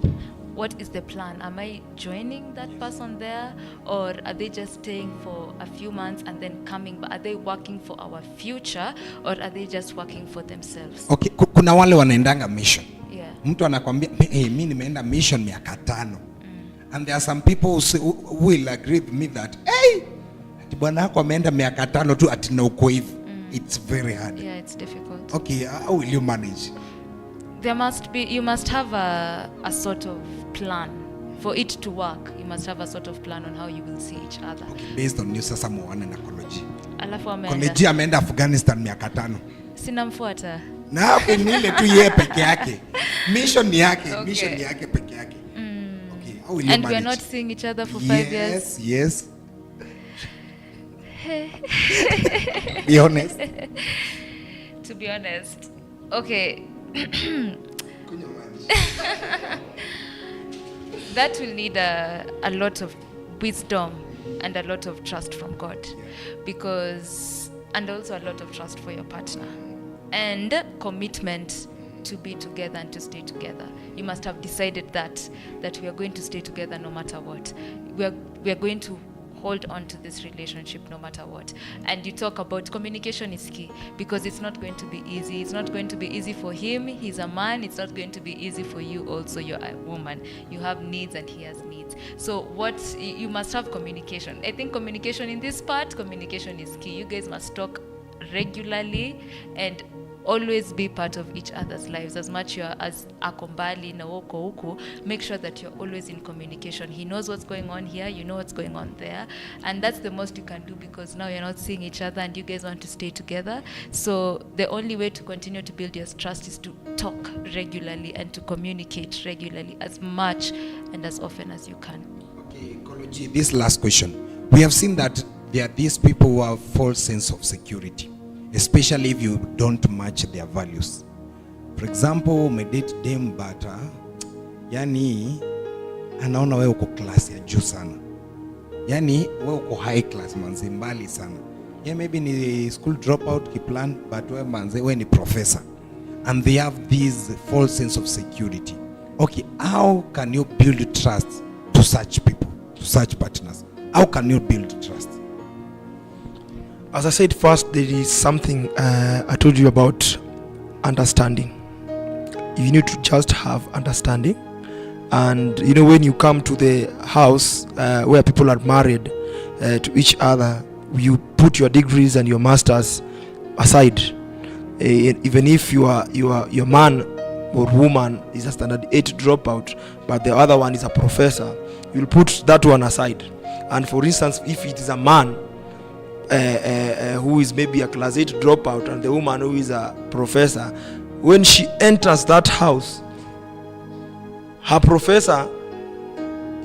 what is the plan? Am I joining that person there, or are they just staying for a few months and then coming back? Are they working for our future, or are they just working for themselves? Okay, kuna wale wanaendanga mission. Yeah. Mtu anakwambia mimi nimeenda mission miaka 5. And there are some people who will agree with me that ati bwana yako ameenda miaka 5 tu ati na uko hivi. It's very hard. Yeah, it's difficult. Okay, how will you manage? You must have a sort of plan for it to work. You must have a sort of plan on how you will see each other. Okay, based on you sasa muone na college. Alafu College ameenda Afghanistan miaka 5. Sinamfuata. Na hapo ni ile tu yeye peke yake. Mission ni yake, Okay. mission ni yake peke yake. Okay, how will you And manage? we are not seeing each other for 5 years. Yes. Be honest. To be honest. Okay. That will need a lot of wisdom and a lot of trust from God, and also a lot of trust for your partner, and commitment to be together and to stay together. You must have decided that we are going to stay together no matter what. We are going to hold on to this relationship no matter what. And you talk about communication is key, because it's not going to be easy. It's not going to be easy for him. He's a man. It's not going to be easy for you also. You're a woman. You have needs and he has needs. So you must have communication. I think communication in this part, communication is key. You guys must talk regularly and always be part of each other's lives. As much as akombali na woko huku, make sure that you're always in communication. He knows what's going on here, you know what's going on there, and that's the most you can do, because now you're not seeing each other and you guys want to stay together. So the only way to continue to build your trust is to talk regularly and to communicate regularly, as much and as often as you can. Okay, Koloji, this last question. We have seen that there are these people who have false sense of security, especially if you don't match their values. For example, umedate dem but yani anaona wewe uko class ya juu sana, yani wewe uko high class manze, mbali sana. Yeah, maybe ni school dropout kiplan, but wewe manze wewe ni professor, and they have this false sense of security. Okay, how can you build trust to such people, to such partners? How can you build trust? As I said first, there is something I told you about understanding. You need to just have understanding. And you know, when you come to the house where people are married to each other, you put your degrees and your masters aside. Even if your man or woman is a standard 8 dropout, but the other one is a professor, you'll put that one aside. And for instance, if it is a man who is maybe a class 8 dropout and the woman who is a professor, when she enters that house, her professor,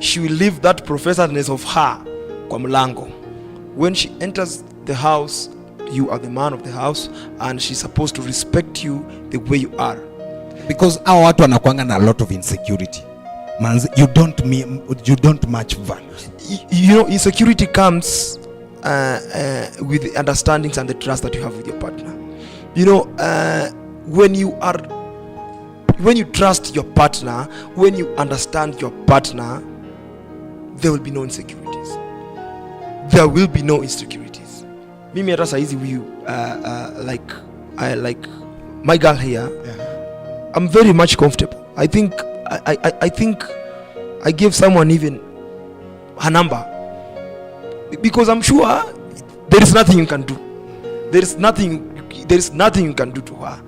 she will leave that professorness of her kwa mlango. When she enters the house, you are the man of the house and she's supposed to respect you the way you are, because hao watu wanakuanga na a lot of insecurity. Manzi, you don't match values. You know, insecurity comes with the understandings and the trust that you have with your partner. You know, when you trust your partner, when you understand your partner, there will be no insecurities. There will be no insecurities. Mimi hata saizi huyu like my girl here, yeah. I'm very much comfortable. I think I gave someone even her number, because I'm sure there is nothing you can do. There is nothing you can do to her.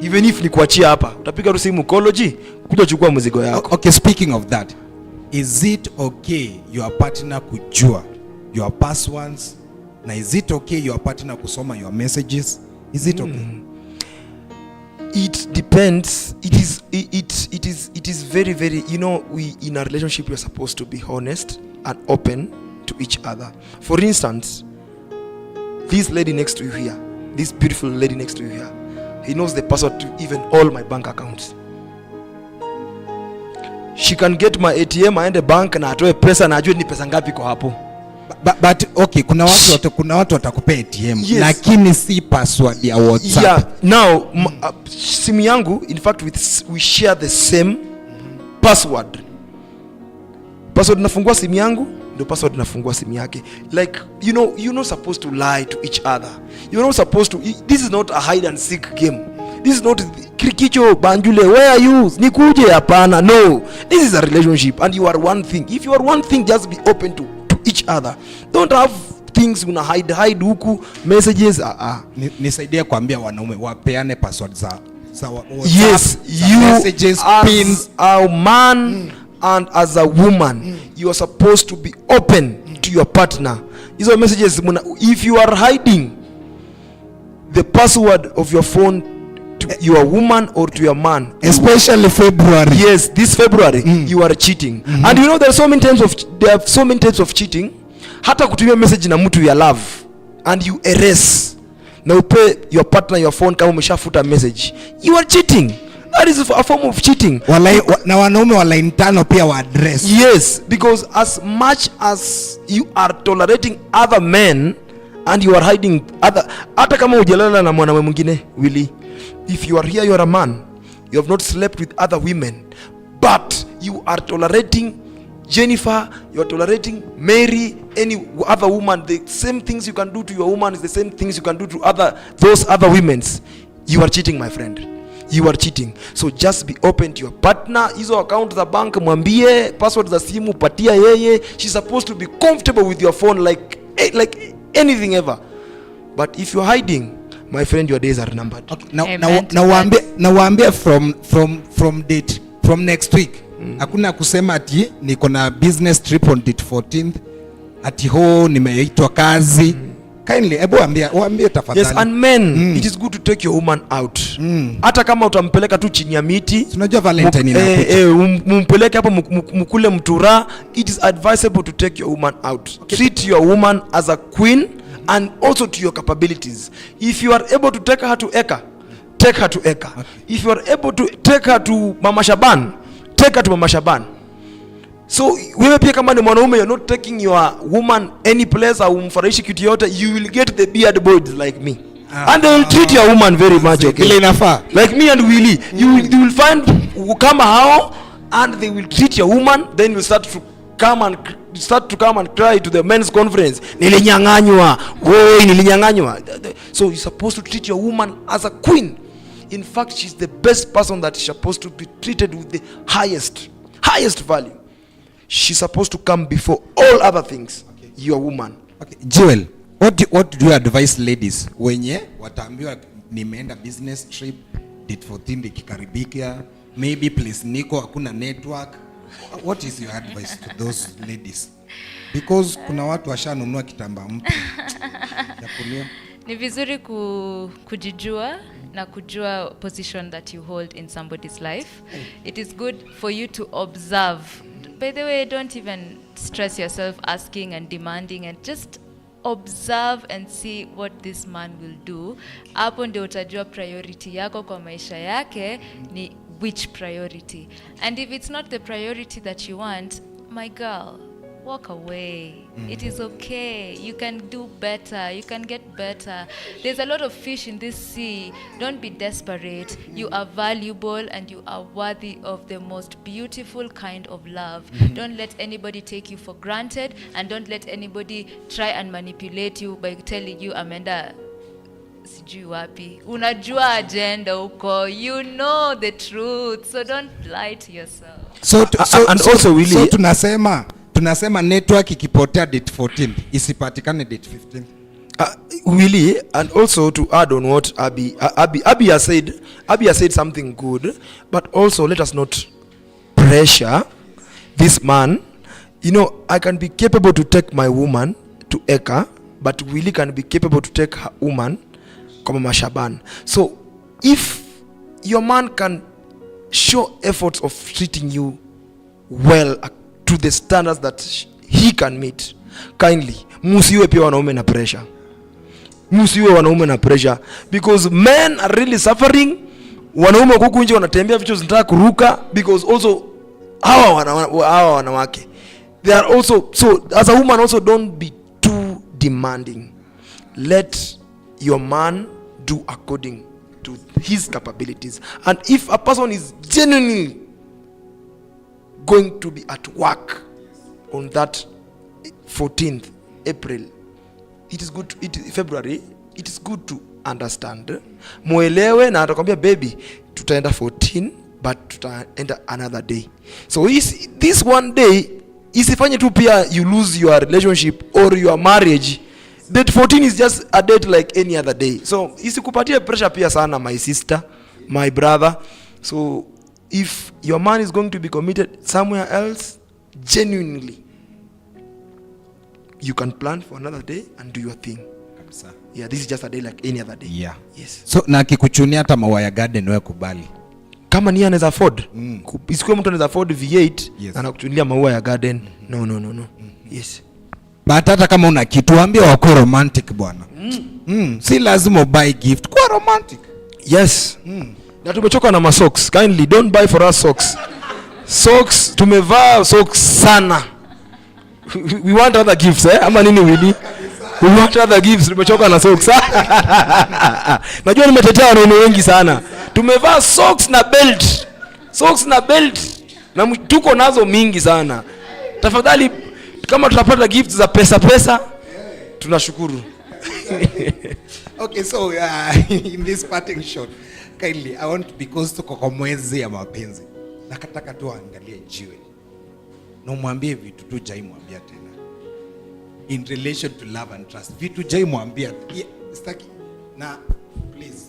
Even if nikuachia hapa, utapiga tu simu Koloji, kuja chukua mzigo yako. Okay, speaking of that, is it okay your partner kujua your passwords? Na is it okay your partner kusoma your messages? Is it okay? It depends. It is very, very, you know, we in a relationship we are supposed to be honest and open to each other. For instance, this lady next to you here, this beautiful lady next to you here, he knows the password to even all my bank accounts. She can get my ATM aende bank na atoe pesa na ajue ni pesa ngapi kwa hapo. But okay, kuna watu watakupea ATM, Yes. lakini si password ya WhatsApp. Yeah, now simu yangu, in fact we share the same password. Password nafungua simu yangu ndio password nafungua simu yake. Like you're not supposed to lie to each other. You're not supposed to, this is not a hide and seek game. This is not Krikicho Banjule, where are you? Nikuje hapana. No, this is a relationship and you are one thing. If you are one thing, just be open to each other. Don't have things una hide huku messages. Nisaidie kuambia wanaume wapeane password za WhatsApp. Yes, you messages, pins. as a man and as a woman, you are supposed to be open to your partner. Hizo messages if you are hiding the password of your phone to your woman or to your man, Especially February. yes, this February you are cheating. And there are so many types of cheating. Hata kutumia message na mtu ya love and you erase na upe your partner your phone kama umeshafuta message, you are cheating. That is a form of cheating. Na wanaume wa line 5 pia wa address. Yes, because as much as you are tolerating other men and you are hiding other, hata kama hujalala na mwanamume mwingine, Willy, if you are here, you are a man, you have not slept with other women, but you are tolerating Jennifer, you are tolerating Mary, any other woman, the same things you can do to your woman is the same things you can do to those other women's, you are cheating, my friend. You are cheating. So just be open to your partner. Hizo account za bank mwambie, password za simu patia yeye. She's supposed to be comfortable with your phone like anything ever. But if you're hiding, my friend, your days are numbered. Okay. Na waambie from date from next week. Hakuna kusema ati niko na business trip on date 14th ati nimeitwa kazi. Kindly waambie tafadhali. Yes, and men, it is good to take your woman out. Hata kama utampeleka tu chini ya miti, tunajua Valentine inakuja. Mumpeleke hapo mkule mtura, it is advisable to take your woman out. Okay. Treat your woman as a queen and also to your capabilities. If you are able to take her to Eka, take her to Eka. Okay. If you are able to take her to Mama Shaban, take her to Mama Shaban. So wewe pia kama ni mwanaume, you're not taking your woman any place au umfurahishi kitu yote, you will get the beard boys like me. And they will treat your woman very much okay. Ile inafaa. Like me and Willy, you will find kama hao and they will treat your woman, then you start to come and cry to the men's conference. Nilinyang'anywa. Woi, nilinyang'anywa. So you're supposed to treat your woman as a queen. In fact, she's the best person that is supposed to be treated with the highest value. She's supposed to come before all other things. Okay. Your woman. Okay. Joel, what do you advise ladies wenye wataambiwa nimeenda business trip date 14 ikikaribika, maybe place niko hakuna network? What is your advice to those ladies? Because kuna watu washanunua kitambaa mpya. Ni vizuri kujijua na kujua position that you hold in somebody's life. It is good for you to observe. By the way, don't even stress yourself asking and demanding, and just observe and see what this man will do. Hapo ndio utajua priority yako kwa maisha yake ni which priority. And if it's not the priority that you want, my girl, walk away. It is okay. You can do better. You can get better. There's a lot of fish in this sea. Don't be desperate. You are valuable and you are worthy of the most beautiful kind of love. Don't let anybody take you for granted, and don't let anybody try and manipulate you by telling you Amanda sijui wapi. Unajua agenda uko. You know the truth. So don't lie to yourself. So tunasema network ikipotea date 14 isipatikane date 15. Willy, and also to add on what Abby has said something good, but also let us not pressure this man. I can be capable to take my woman to Eka, but Willy can be capable to take her woman kama Mashaban. So if your man can show efforts of treating you well to the standards that he can meet, kindly musiwe pia wanaume na pressure. Musiwe wanaume na pressure, because men are really suffering. Wanaume huku nje wanatembea vichwa zinataka kuruka, because also hawa wanawake they are also, so as a woman also don't be demanding. Let your man do according to his capabilities. And if a person is genuinely going to be at work on that 14th April, it is good February, it is good to understand. Muelewe na atakwambia baby tutaenda 14 but tutaenda another day. So this one day isifanye tu pia you lose your relationship or your marriage. Date 14 is just a date like any other day. So isikupatie pressure pia sana, my sister, my brother. So if your man is going to be committed somewhere else, genuinely, you can plan for another day and do your thing. Yeah, this is just a day like any other day. Yeah. Yes. So na kikuchunia hata maua ya garden wewe kubali. Kama ni anaweza afford. Isikuwe mtu anaweza afford V8 yes, na kuchunia maua ya garden. No. Yes. But hata kama una kitu ambia wako romantic bwana. Si lazima buy gift. Kwa romantic. Yes. Na tumechoka na socks. Kindly don't buy for us socks. Socks tumevaa socks sana. We want other gifts ama nini Willy? We want other gifts. Tumechoka na socks. Najua nimetetea wanaume wengi sana. Tumevaa socks na belt. Socks na belt. Na tuko nazo mingi sana. Tafadhali kama tutapata gifts za pesa tunashukuru. Okay, so in this parting shot, kindly I want, because tuko kwa mwezi ya mapenzi, nakataka tu angalie jiwe na umwambie vitu tu jai mwambia tena in relation to love and trust. Vitu jai mwambia sitaki na please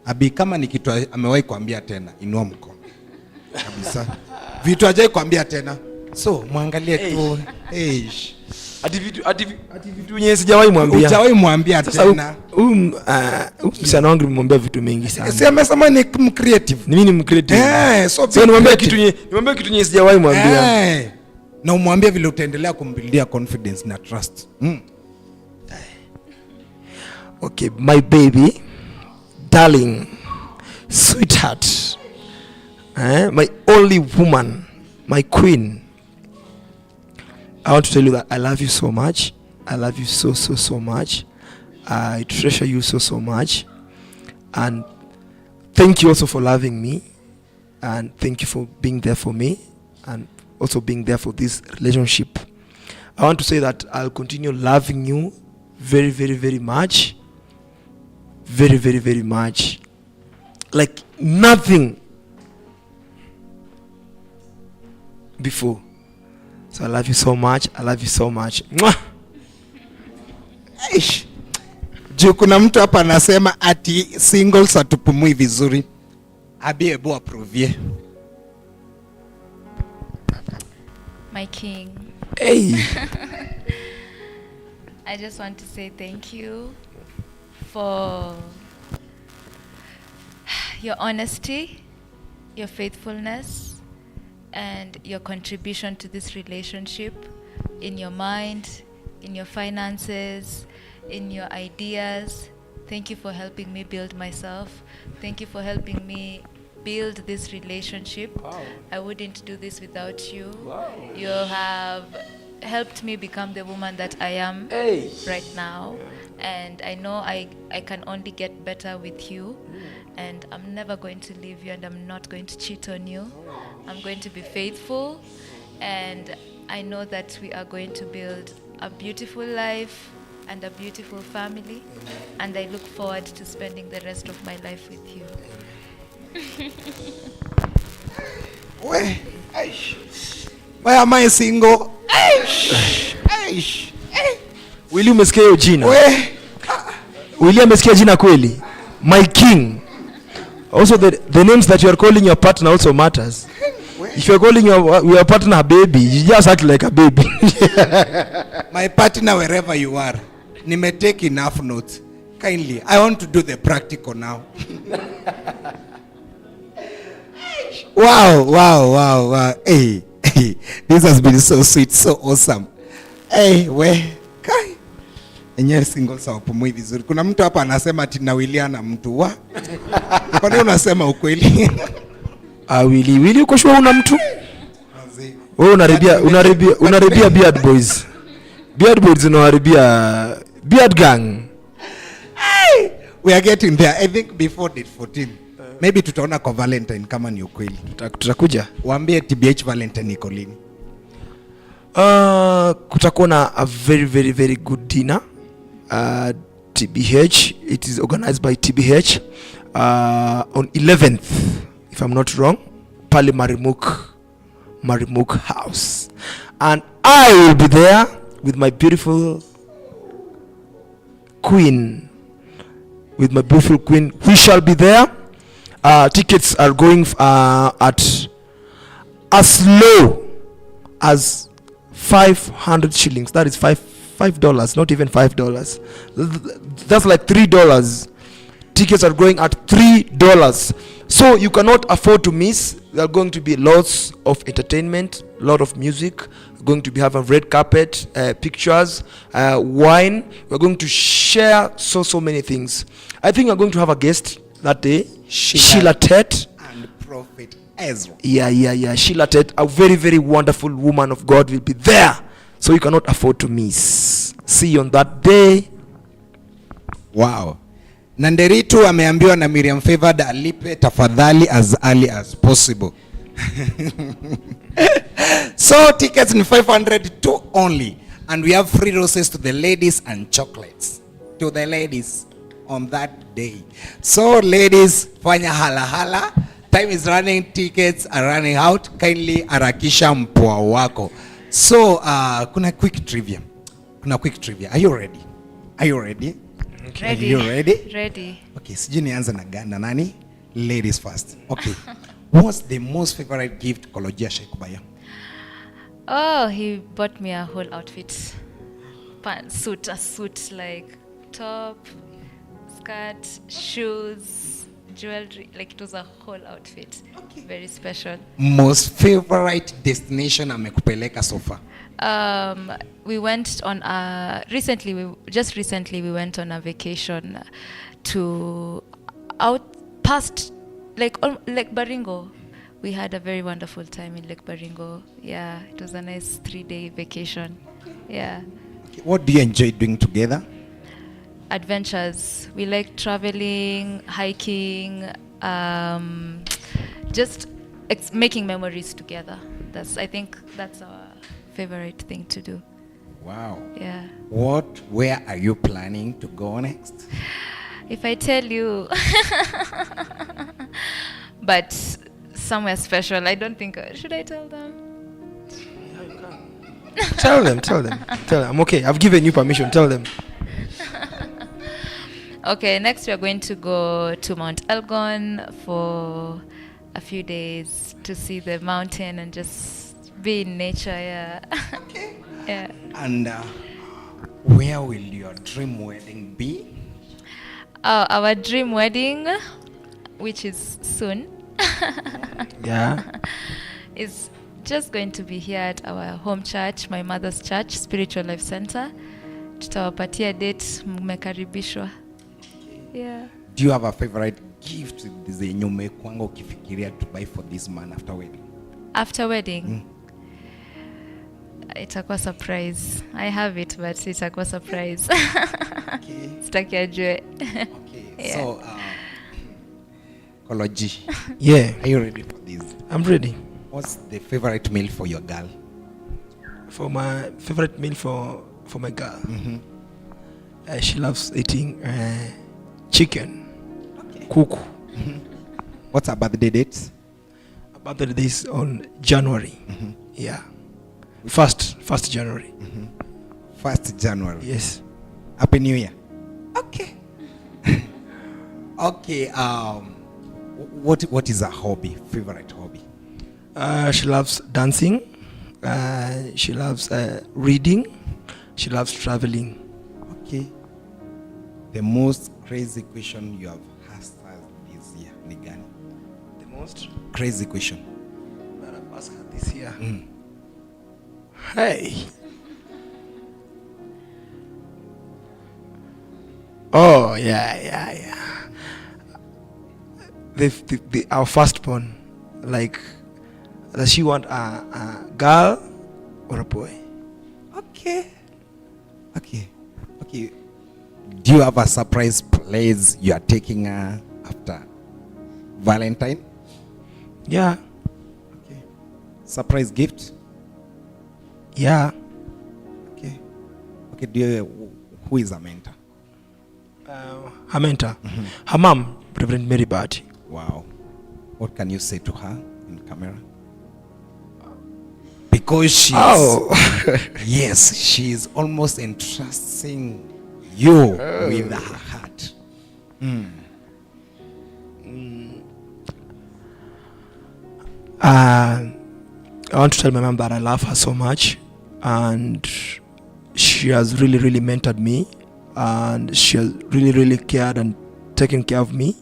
abi, kama ni kitu amewahi kuambia tena inua mkono kabisa. Vitu ajai kuambia tena, so muangalie tu Ati vitu yenyewe sijawahi mwambia. Hujawahi mwambia tena. Msichana wangu nimwambia vitu mengi sana. Si amesema ni creative. Ni mimi ni creative. So nimwambia kitu yenyewe sijawahi mwambia. Na umwambie vile utaendelea kumbuildia confidence na trust. Okay, my baby, darling, sweetheart, my only woman, my queen. I want to tell you that I love you so much. I love you so much. I treasure you so much. And thank you also for loving me. And thank you for being there for me. And also being there for this relationship. I want to say that I'll continue loving you very much. Very much. Like nothing before. So I love you so much. I love you so much. Mwah! Juu kuna mtu hapa anasema ati singles atupumui vizuri. Abi ebo approve. My king. Hey. I just want to say thank you for your honesty, your faithfulness, and your contribution to this relationship, in your mind, in your finances, in your ideas. Thank you for helping me build myself. Thank you for helping me build this relationship. Wow. I wouldn't do this without you. Wow. You have helped me become the woman that I am right now. And I know I can only get better with you. And I'm never going to leave you, and I'm not going to cheat on you. I'm going to be faithful, and I know that we are going to build a beautiful life and a beautiful family, and I look forward to spending the rest of my life with you. Why am I single? Willy, umesikia hiyo jina? Willy amesikia jina kweli? My king. Also the names that you are calling your partner also matters. If you are calling your partner a baby, you just act like a baby. My partner, wherever you are, take enough notes. Kindly, I want to do the practical now. Wow. Hey, this has been so sweet, so awesome. Hey, kai. Enyewe single sawa pumui vizuri. Kuna mtu hapa anasema ati nawiliana mtu wa. Kwa nini unasema ukweli? Willy uko sure una mtu? Wewe unaribia Beard Boys. Beard Boys unaharibia Beard Gang. We are getting there. I think before date 14. Maybe tutaona kwa Valentine kama ni ukweli. Tutakuja. Waambie TBH Valentine iko lini. Kutakuwa na a very very very good dinner. TBH, it is organized by TBH on 11th, if I'm not wrong, pale Marimuk House, and I will be there with my beautiful queen. We shall be there. Tickets are going at as low as 500 shillings. That is $5, not even $5. That's like $3. Tickets are going at $3, so you cannot afford to miss. There are going to be lots of entertainment, lot of music. We're going to be having red carpet, pictures, wine. We're going to share so many things. I think we're going to have a guest that day, Sheila Tet and Prophet Ezra. Yeah. Sheila Tet, a very very wonderful woman of God, will be there, so you cannot afford to miss. See you on that day. Wow. Nanderitu ameambiwa na Miriam Favored alipe tafadhali as early as possible. So tickets in 500 to only, and we have free roses to the ladies and chocolates to the ladies on that day. So ladies, fanya hala. Time is running, tickets are running out. Kindly harakisha mpoa wako. So kuna quick trivia. Are you ready? Ready. Are you ready? Ready. Okay, sijui nianze na nani? Ladies first. Okay. What's the most favorite gift Kologia Shekubaya? Oh, he bought me a whole outfit. A suit, like top, skirt, shoes, jewelry. Like it was a whole outfit. Okay. Very special. Most favorite destination amekupeleka so far? We went on recently we went on a vacation to out past Lake Baringo. We had a very wonderful time in Lake Baringo. Yeah, it was a nice 3-day vacation. Yeah. Okay. What do you enjoy doing together? Adventures. We like traveling, hiking, just making memories together. I think that's our favorite thing to do. Wow. Yeah. Where are you planning to go next? If I tell you, but somewhere special. I don't think, should I tell them? Tell them. I'm okay. I've given you permission. Tell them. Okay, next we are going to go to Mount Elgon for a few days to see the mountain and just be in nature. Yeah. Okay. Yeah. And where will your dream wedding be? Our dream wedding, which is soon, Yeah. is just going to be here at our home church, my mother's church, Spiritual Life Center. Tutawapatia date, mmekaribishwa. Yeah. Do you have a favorite gift zenye umekwanga ukifikiria to buy for this man after wedding? After wedding, itakuwa surprise. I have it, but itakuwa surprise. Okay. Sitaki ajue. Okay. Yeah. So, Koloji, Yeah. are you ready for this? I'm ready. What's the favorite meal for your girl? For my favorite meal for my girl, she loves eating chicken. Okay. Kuku. What's her birthday date? About this on January. Yeah. First January. 1st January. Yes. Happy New Year. Okay. Okay. What is her hobby? Favorite hobby? She loves dancing. She loves reading. She loves traveling. Okay. The most crazy question you have asked us this year, ni gani? The most Crazy question. that I've asked her this year. Hey. Oh yeah. Our firstborn, like, does she want a girl or a boy? Okay. Do you have a surprise place you are taking her after Valentine? Yeah. Okay. Surprise gift? Yeah. Okay. Okay, who is a mentor? Her mentor. Her mom, Reverend Mary Bati. Wow. What can you say to her in camera? Because she's yes, she is almost entrusting you with her heart. I want to tell my mom that I love her so much, and she has really, really mentored me, and she has really, really cared and taken care of me.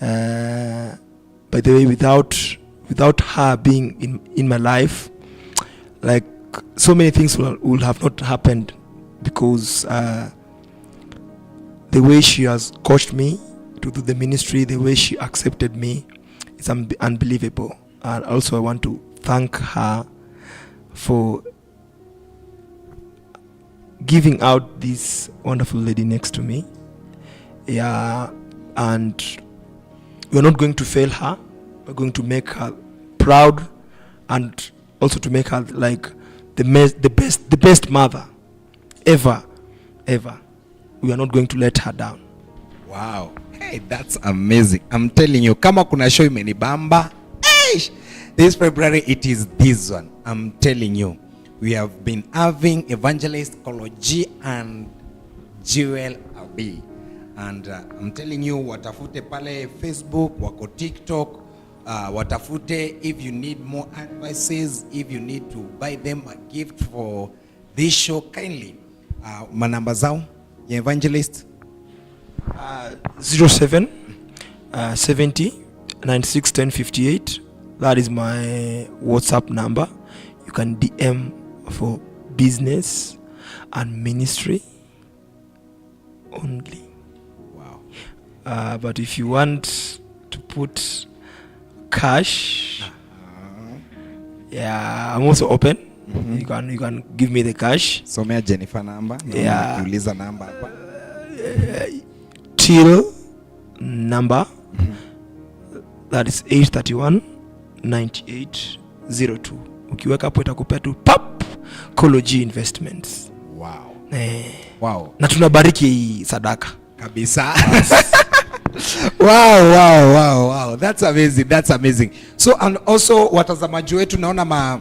By the way, without her being in my life, like so many things will have not happened, because the way she has coached me to do the ministry, the way she accepted me, it's unbelievable. And also I want to thank her for giving out this wonderful lady next to me. Yeah, and we're not going to fail her. We're going to make her proud, and also to make her like the best mother ever. We are not going to let her down. Wow. Hey, that's amazing. I'm telling you, kama kuna show imenibamba, this February it is this one. I'm telling you, we have been having evangelist Kolo G and Jewel Abi, and I'm telling you, watafute pale Facebook, wako TikTok, watafute if you need more advices, if you need to buy them a gift for this show, kindly manamba zao ya evangelist 07 70 96 10 58. That is my WhatsApp number. You can DM for business and ministry only. Wow. But if you want to put cash, yeah, I'm also open. You can give me the cash. Somea Jennifer number. Yeah. Uliza number hapa. Till number that is 831 9802. Ukiweka hapo itakupea tu pap Kolo G Investments. Wow. Wow. Na tunabariki hii sadaka Kabisa. Wow. That's amazing. So, and also watazamaji wetu naona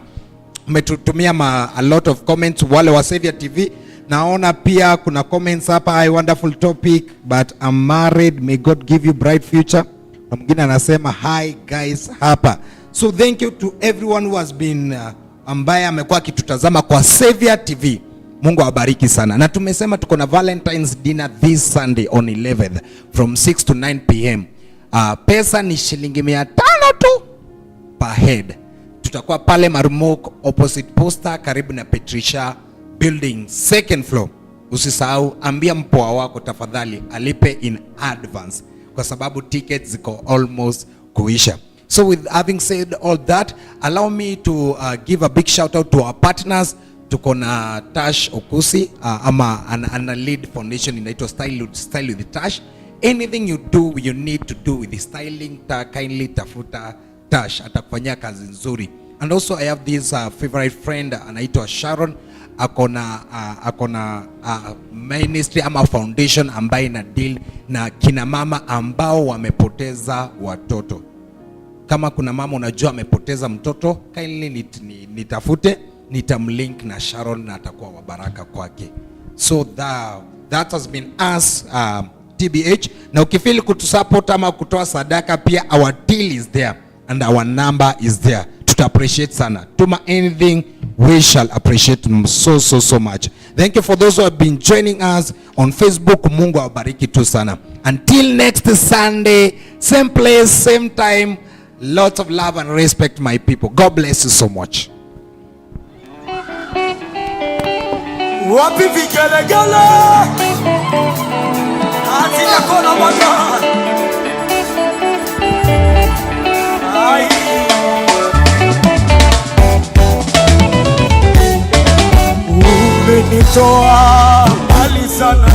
umetutumia a lot of comments wale wa Savior TV. Naona pia kuna comments hapa, a wonderful topic, but I'm married, may God give you bright future. Na mwingine anasema hi guys hapa. So thank you to everyone who has been ambaye amekuwa akitutazama kwa Savior TV. Mungu awabariki sana. Na tumesema tuko na Valentine's dinner this Sunday on 11th from 6 to 9 p.m. Pesa ni shilingi 500 tu per head. Tutakuwa pale Marmok opposite posta karibu na Patricia building second floor. Usisahau, ambia mpoa wako tafadhali alipe in advance kwa sababu tickets ziko almost kuisha. So with having said all that, allow me to give a big shout out to our partners. Tuko na Tash Okusi ama an lead foundation inaitwa Style with Tash. Anything you do, you need to do with the styling, kindly tafuta Tash, atakufanyia kazi nzuri. And also I have this favorite friend anaitwa Sharon, akona ministry ama foundation ambayo ina deal na kina mama ambao wamepoteza watoto. Kama kuna mama unajua amepoteza mtoto, kindly nitafute, nitamlink na Sharon na atakuwa wa baraka kwake. So that has been us TBH. Na ukifili kutusupport ama kutoa sadaka pia, our deal is there and our number is there. Tuta appreciate sana. Tuma anything, we shall appreciate so much. Thank you for those who have been joining us on Facebook. Mungu awabariki tu sana. Until next Sunday, same place, same time. Lots of love and respect, my people. God bless you so much. Wapi vigelegele atina kona mwana ai umenitoa mbali sana